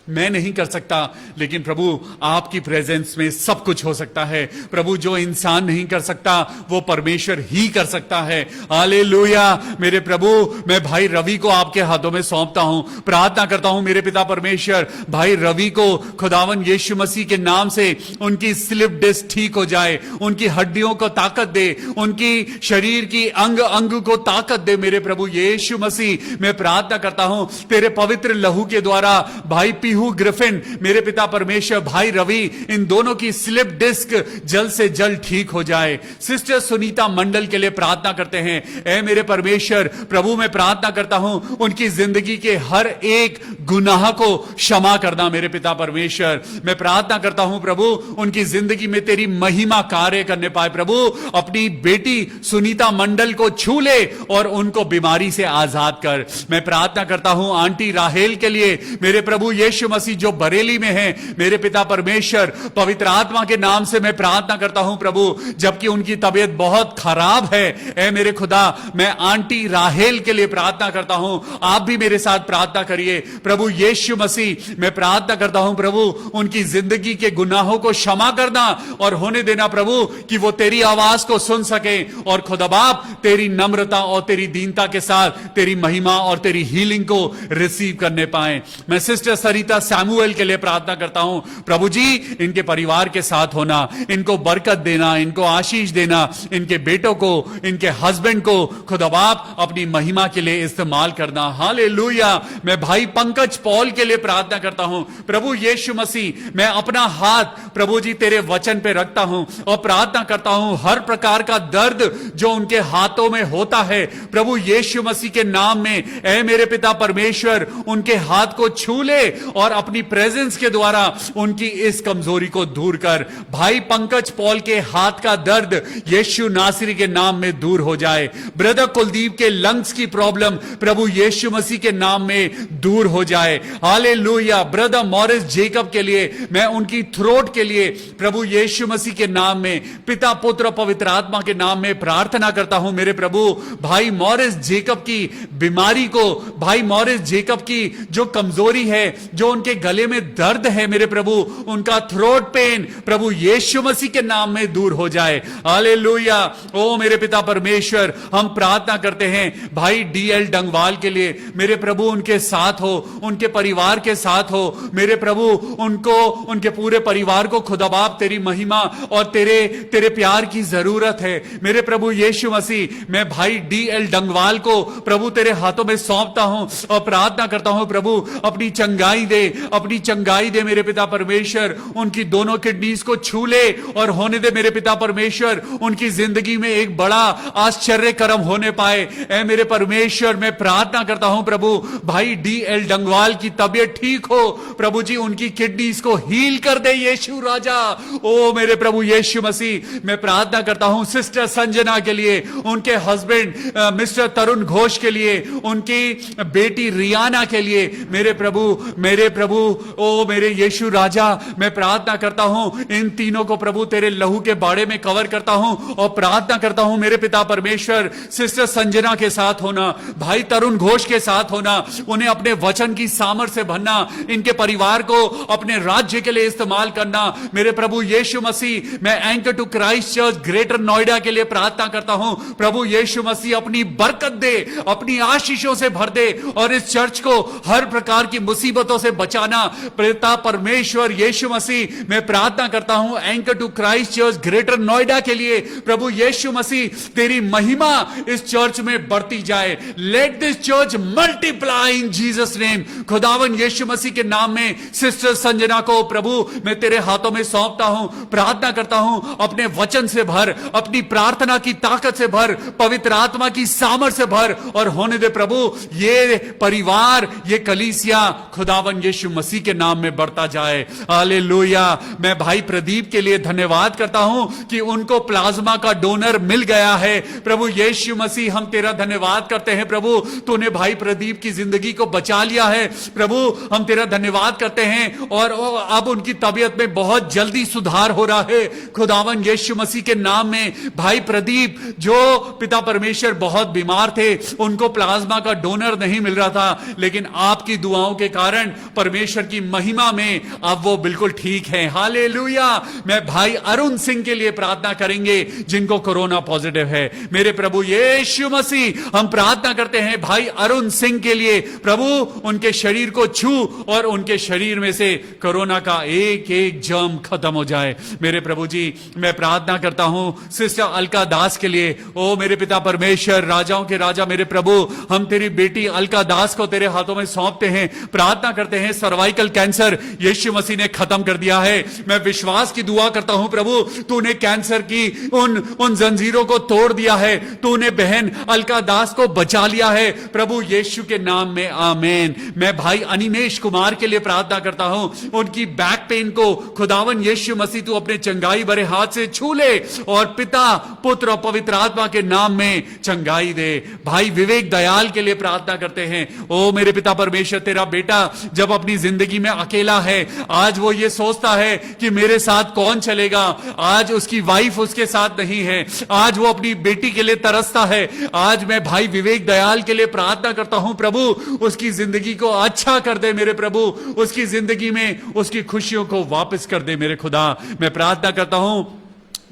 मैं नहीं कर सकता, लेकिन प्रभु आपकी प्रेजेंस में सब कुछ हो सकता है। प्रभु जो इंसान नहीं कर सकता वो परमेश्वर ही कर सकता है। हालेलुया, मेरे प्रभु, मैं भाई रवि को आपके हाथों में सौंपता हूं। प्रार्थना करता हूं मेरे पिता परमेश्वर, भाई रवि को खुदावन यीशु मसीह के नाम से उनकी स्लिप डिस्क ठीक हो जाए, उनकी हड्डियों को ताकत दे, उनकी शरीर की अंग अंग को ताकत दे। मेरे प्रभु यीशु मसीह, मैं प्रार्थना करता हूं तेरे पवित्र लहू के द्वारा भाई पीहू ग्रिफिन, मेरे पिता परमेश्वर, भाई रवि, इन दोनों की स्लिप डिस्क जल्द से जल्द ठीक हो जाए। सिस्टर सुनीता मंडल के लिए प्रार्थना करते हैं। ऐ मेरे परमेश्वर प्रभु, मैं प्रार्थना करता हूं उनकी जिंदगी के हर एक गुनाह को क्षमा करना। मेरे पिता परमेश्वर, मैं प्रार्थना करता हूं प्रभु उनकी जिंदगी में तेरी महिमा कार्य करने पाए। प्रभु अपनी बेटी सुनीता मंडल को छू ले और उनको बीमारी से आजाद कर। मैं प्रार्थना करता हूं आंटी राहेल के लिए, मेरे प्रभु यीशु मसीह जो बरेली में है, मेरे पिता परमेश्वर, पवित्र आत्मा के नाम से मैं प्रार्थना करता हूं प्रभु, जबकि उनकी तबीयत बहुत खराब है। ऐ मेरे खुदा, मैं आंटी राहेल के लिए प्रार्थना करता हूं। आप भी मेरे साथ प्रार्थना करिए। प्रभु यीशु मसीह, मैं प्रार्थना करता हूं प्रभु उनकी जिंदगी के गुनाहों को क्षमा करना और होने देना प्रभु कि वो तेरी आवाज को सुन सके और खुदा बाप तेरी नम्रता और तेरी दीनता के साथ तेरी महिमा और तेरी हीलिंग को रिसीव करने पाए। मैं सिस्टर सरिता सैमुअल के लिए प्रार्थना करता हूं प्रभु जी, इनके परिवार के साथ होना, इनको बरकत देना, इनको आशीष देना, इनके बेटों को, इनके हस्बैंड को खुदा बाप अपनी महिमा के लिए इस्तेमाल करना। हालेलुया, मैं भाई पंकज पॉल के लिए प्रार्थना करता हूं प्रभु यीशु मसीह, मैं अपना हाथ प्रभु जी तेरे वचन पे रखता हूं और प्रार्थना करता हूं हर प्रकार का दर्द जो उनके हाथों में होता है प्रभु यीशु मसीह के नाम में, ऐ मेरे पिता परमेश्वर, उनके हाथ को छू ले और अपनी प्रेजेंस के द्वारा उनकी इस कमजोरी को दूर कर। भाई पंकज पॉल के हाथ का दर्द यीशु नासरी के नाम में दूर हो जाए। ब्रदर कुलदीप के लंग्स की प्रॉब्लम प्रभु यीशु मसीह के नाम में दूर हो जाए। हालेलुया, ब्रदर मॉरिस जेकब के लिए, मैं उनकी थ्रोट के लिए प्रभु यीशु मसीह के नाम में, पिता पुत्र पवित्र आत्मा के नाम में प्रार्थना करता हूं। मेरे प्रभु भाई मॉरिस जेकब की बीमारी को, भाई मॉरिस जेकब की जो कमजोरी है, जो उनके गले में दर्द है, मेरे प्रभु उनका थ्रोट पेन प्रभु यीशु मसीह के नाम में दूर हो जाए। हालेलुया, ओ मेरे पिता परमेश्वर, हम प्रार्थना करते हैं भाई डीएल डंगवाल के लिए, मेरे प्रभु उनके साथ हो, उनके परिवार के साथ हो। मेरे प्रभु उनको, उनके पूरे परिवार को खुदा बाप तेरी महिमा और तेरे प्यार की जरूरत है। मेरे प्रभु यीशु मसीह, मैं भाई डीएल डंगवाल को प्रभु तेरे हाथों में सौंपता हूं और प्रार्थना करता हूं प्रभु अपनी चंगाई दे, अपनी चंगाई दे मेरे पिता परमेश्वर। उनकी दोनों किडनीज को छू ले और होने दे मेरे पिता परमेश्वर, उनकी जिंदगी में एक बड़ा आश्चर्य कर्म होने पाए। ऐ मेरे परमेश्वर, मैं प्रार्थना करता हूं प्रभु, भाई DL डंगवाल की तबीयत ठीक हो प्रभु जी, उनकी किडनीज को हील कर दे यीशु राजा। ओ मेरे प्रभु यीशु मसीह, मैं प्रार्थना करता हूं सिस्टर संजना के लिए, उनके हस्बैंड मिस्टर तरुण घोष के लिए, उनकी बेटी रियाना के लिए, मेरे प्रभु ओ मेरे यीशु राजा, मैं प्रार्थना करता हूं इन तीनों को प्रभु तेरे लहू के बाड़े में कवर करता हूं और प्रार्थना करता हूं मेरे पिता परमेश्वर, सिस्टर संजना के साथ होना, भाई तरुण घोष के साथ होना, उन्हें अपने वचन की सामर्थ्य से भरना, इनके परिवार को अपने राज्य के लिए इस्तेमाल करना। मेरे प्रभु यीशु मसीह, मैं Anchor to Christ Church Greater Noida के लिए प्रार्थना करता हूं प्रभु यीशु मसीह, अपनी बरकत दे, अपनी आशीषों से भर दे और इस चर्च को हर प्रकार की मुसीबतों से बचाना। पिता परमेश्वर यीशु मसीह, मैं प्रार्थना करता हूं Anchor to Christ Church Greater Noida के लिए प्रभु यीशु मसीह, तेरी महिमा इस चर्च में बढ़ती जाए। Let this church multiply in Jesus name. खुदावन यीशु मसीह के नाम में सिस्टर संजना को प्रभु मैं तेरे हाथों में सौंपता हूं, प्रार्थना करता हूं अपने वचन से भर, अपनी प्रार्थना की ताकत से भर, पवित्र आत्मा की सामर्थ्य से भर और होने दे प्रभु ये परिवार, ये कलीसिया खुदावन यीशु मसीह के नाम में बढ़ता जाए। हालेलुया। मैं भाई प्रदीप के लिए धन्यवाद करता हूं कि उनको प्लाज्मा का डोनर मिल गया है। प्रभु यीशु मसीह, हम तेरा धन्यवाद करते हैं प्रभु, तूने भाई प्रदीप की जिंदगी को बचा लिया है प्रभु, हम तेरा धन्यवाद करते हैं और अब उनकी तबीयत में बहुत जल्दी सुधार हो रहा है खुदावन यीशु मसीह के नाम में। भाई प्रदीप जो पिता परमेश्वर बहुत बीमार थे, उनको प्लाज्मा का डोनर नहीं मिल रहा था, लेकिन आपकी दुआओं के कारण परमेश्वर की महिमा में अब वो बिल्कुल ठीक है। हालेलुया। मैं भाई अरुण सिंह के लिए प्रार्थना करेंगे जिनको कोरोना पॉजिटिव है। मेरे प्रभु यीशु मसीह, हम प्रार्थना करते हैं भाई अरुण सिंह के लिए प्रभु, उनके शरीर को छू और उनके शरीर में से कोरोना का एक एक जर्म खत्म हो जाए। मेरे प्रभु जी, मैं प्रार्थना करता हूं सिस्टर अलका दास के लिए। ओ मेरे पिता परमेश्वर, राजाओं के राजा मेरे प्रभु, हम तेरी बेटी अलका दास को तेरे हाथों में सौंपते हैं, प्रार्थना करते हैं सर्वाइकल कैंसर यीशु मसीह ने खत्म कर दिया है। मैं विश्वास की दुआ करता हूं प्रभु, तूने कैंसर की उन जंजीरों को तोड़ दिया है, तूने बहन अलका दास को बचा लिया है प्रभु यीशु के नाम में, आमीन। मैं भाई अनिमेश कुमार के लिए प्रार्थना करता हूं, उनकी बैक पेन को खुदावन यीशु मसीह तू अपने चंगाई भरे हाथ से छू ले और पिता पुत्र और पवित्र आत्मा के नाम में चंगाई दे। भाई विवेक दयाल के लिए प्रार्थना करते हैं। ओ मेरे पिता परमेश्वर, तेरा बेटा जब अपनी जिंदगी में अकेला है, आज वो ये सोचता है कि मेरे साथ कौन चलेगा, आज उसकी वाइफ उसके साथ नहीं है, आज वो अपनी बेटी के लिए तरसता है। आज मैं भाई विवेक दयाल के लिए प्रार्थना करता हूं प्रभु, उसकी जिंदगी को अच्छा कर दे मेरे प्रभु, उसकी जिंदगी में उसकी खुशियों को वापस कर दे मेरे खुदा। मैं प्रार्थना करता हूं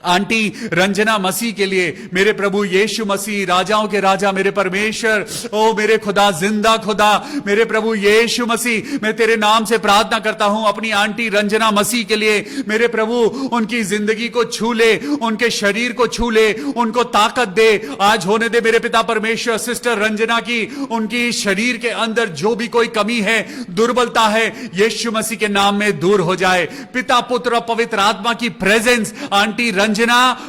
आंटी रंजना मसीह के लिए, मेरे प्रभु यीशु मसीह, राजाओं के राजा मेरे परमेश्वर, ओ मेरे खुदा, जिंदा खुदा, मेरे प्रभु यीशु मसीह, मैं तेरे नाम से प्रार्थना करता हूं अपनी आंटी रंजना मसीह के लिए। मेरे प्रभु उनकी जिंदगी को छू ले, उनके शरीर को छू ले, उनको ताकत दे। आज होने दे मेरे पिता परमेश्वर, सिस्टर रंजना की उनकी शरीर के अंदर जो भी कोई कमी है, दुर्बलता है, यीशु मसीह के नाम में दूर हो जाए। पिता पुत्र और पवित्र आत्मा की प्रेजेंस, आंटी रंजना,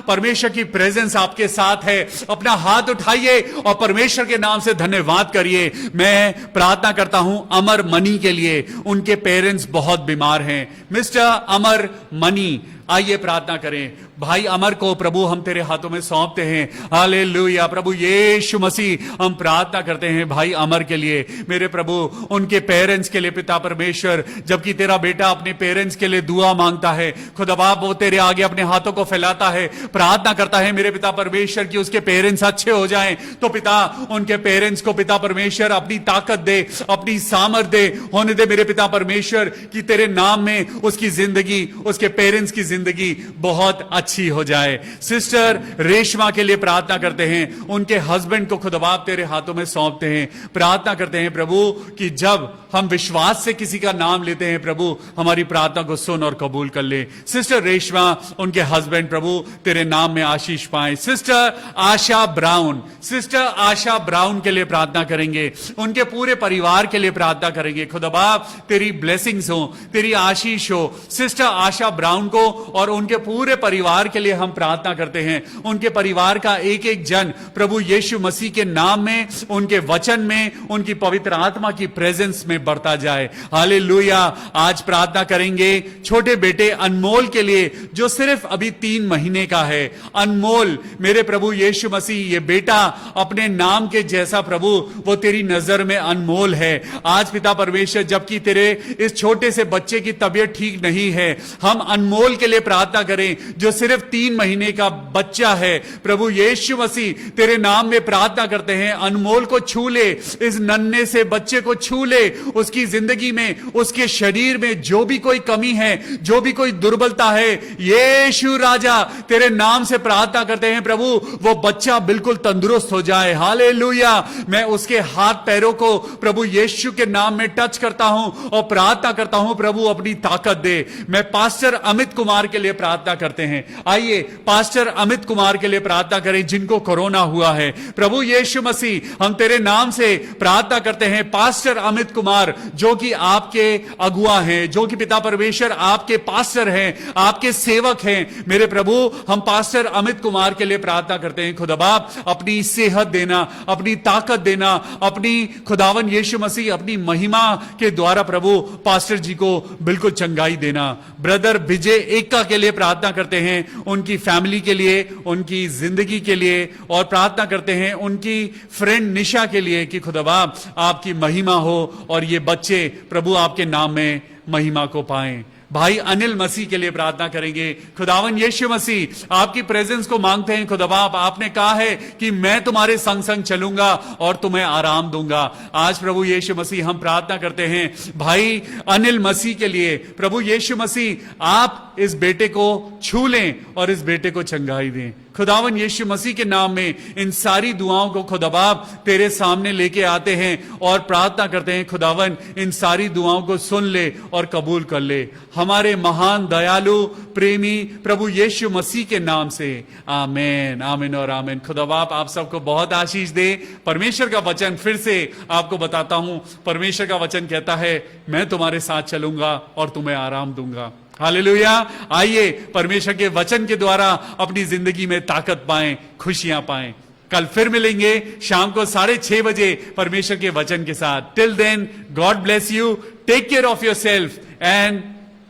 परमेश्वर की प्रेजेंस आपके साथ है। अपना हाथ उठाइए और परमेश्वर के नाम से धन्यवाद करिए। मैं प्रार्थना करता हूं अमर मनी के लिए, उनके पेरेंट्स बहुत बीमार हैं। मिस्टर अमर मनी, आइए प्रार्थना करें। भाई अमर को प्रभु हम तेरे हाथों में सौंपते हैं। हालेलुया। प्रभु यीशु मसीह, हम प्रार्थना करते हैं भाई अमर के लिए, मेरे प्रभु उनके पेरेंट्स के लिए पिता परमेश्वर, जबकि तेरा बेटा अपने पेरेंट्स के लिए दुआ मांगता है, खुदा बाप वो तेरे आगे अपने हाथों को फैलाता है, प्रार्थना करता है मेरे पिता परमेश्वर कि उसके पेरेंट्स अच्छे हो जाएं। तो पिता उनके पेरेंट्स को पिता परमेश्वर अपनी ताकत दे, अपनी सामर्थ दे। होने दे मेरे पिता परमेश्वर कि तेरे नाम में उसकी जिंदगी, उसके पेरेंट्स की जिंदगी जिंदगी बहुत अच्छी हो जाए। सिस्टर रेशमा के लिए प्रार्थना करते हैं, उनके हस्बैंड को खुदा बाप तेरे हाथों में सौंपते हैं। प्रार्थना करते हैं प्रभु कि जब हम विश्वास से किसी का नाम लेते हैं प्रभु, हमारी प्रार्थना को सुन और कबूल कर ले। सिस्टर रेशमा, उनके हस्बैंड प्रभु तेरे नाम में आशीष पाए। सिस्टर आशा ब्राउन, सिस्टर आशा ब्राउन के लिए प्रार्थना करेंगे, उनके पूरे परिवार के लिए प्रार्थना करेंगे। खुदा बाप तेरी ब्लेसिंग्स हो, तेरी आशीष हो सिस्टर आशा ब्राउन को और उनके पूरे परिवार के लिए हम प्रार्थना करते हैं। उनके परिवार का एक एक जन प्रभु यीशु मसीह के नाम में, उनके वचन में, उनकी पवित्र आत्मा की प्रेजेंस में बढ़ता जाए। हालेलुया। आज प्रार्थना करेंगे छोटे बेटे अनमोल के लिए, जो सिर्फ अभी 3 महीने का है। अनमोल मेरे प्रभु यीशु मसीह, ये बेटा अपने नाम के जैसा प्रभु वो तेरी नजर में अनमोल है। आज पिता परमेश्वर, जबकि तेरे इस छोटे से बच्चे की तबीयत ठीक नहीं है, हम अनमोल के लिए प्रार्थना करें जो सिर्फ 3 महीने का बच्चा है। प्रभु यीशु मसीह तेरे नाम में प्रार्थना करते हैं, अनमोल को छू ले, इस नन्हे से बच्चे को छू ले। उसकी जिंदगी में, उसके शरीर में जो भी कोई कमी है, जो भी कोई दुर्बलता है, यीशु राजा तेरे नाम से प्रार्थना करते हैं प्रभु वो बच्चा बिल्कुल तंदुरुस्त हो जाए। हालेलुया। मैं उसके हाथ पैरों को प्रभु यीशु के नाम में टच करता हूं और प्रार्थना करता हूं प्रभु अपनी ताकत दे। मैं पास्टर अमित कुमार के लिए प्रार्थना करते हैं। आइए पास्टर अमित कुमार के लिए प्रार्थना करें जिनको कोरोना हुआ है। प्रभु यीशु मसीह, हम तेरे नाम से प्रार्थना करते हैं पास्टर अमित कुमार, जो कि आपके अगुआ हैं, जो कि पिता परमेश्वर आपके पास्टर हैं, आपके सेवक हैं। मेरे प्रभु, हम पास्टर अमित कुमार के लिए प्रार्थना करते हैं। खुदा बाप अपनी सेहत देना, अपनी ताकत देना, अपनी खुदावन यीशु मसीह अपनी महिमा के द्वारा प्रभु पास्टर जी को बिल्कुल चंगाई देना। ब्रदर विजय एक्का के लिए प्रार्थना करते हैं, उनकी फैमिली के लिए, उनकी जिंदगी के लिए, और प्रार्थना करते हैं उनकी फ्रेंड निशा के लिए कि खुदा बाप आपकी महिमा हो और ये बच्चे प्रभु आपके नाम में महिमा को पाएं। भाई अनिल मसीह के लिए प्रार्थना करेंगे। खुदावन यीशु मसीह, आपकी प्रेजेंस को मांगते हैं। खुदा बाप, आपने कहा है कि मैं तुम्हारे संग संग चलूंगा और तुम्हें आराम दूंगा। आज प्रभु यीशु मसीह हम प्रार्थना करते हैं भाई अनिल मसीह के लिए। प्रभु यीशु मसीह, आप इस बेटे को छू लें और इस बेटे को चंगाई दें। खुदावन यीशु मसीह के नाम में इन सारी दुआओं को खुदा बाप तेरे सामने लेके आते हैं और प्रार्थना करते हैं खुदावन इन सारी दुआओं को सुन ले और कबूल कर ले। हमारे महान दयालु प्रेमी प्रभु यीशु मसीह के नाम से आमीन, आमीन और आमीन। खुदा बाप आप सबको बहुत आशीष दे। परमेश्वर का वचन फिर से आपको बताता हूं। परमेश्वर का वचन कहता है, मैं तुम्हारे साथ चलूंगा और तुम्हें आराम दूंगा। हालेलुया। आइए परमेश्वर के वचन के द्वारा अपनी जिंदगी में ताकत पाएं, खुशियां पाएं। कल फिर मिलेंगे शाम को 6:30 बजे परमेश्वर के वचन के साथ। Till then, God bless you, take care of yourself and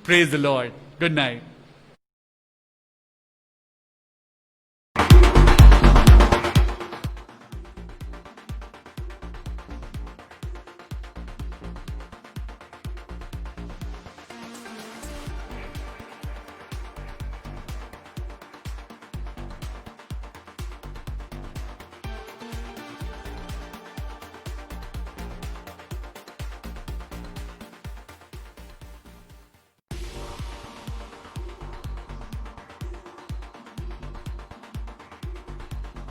praise the Lord. Good night.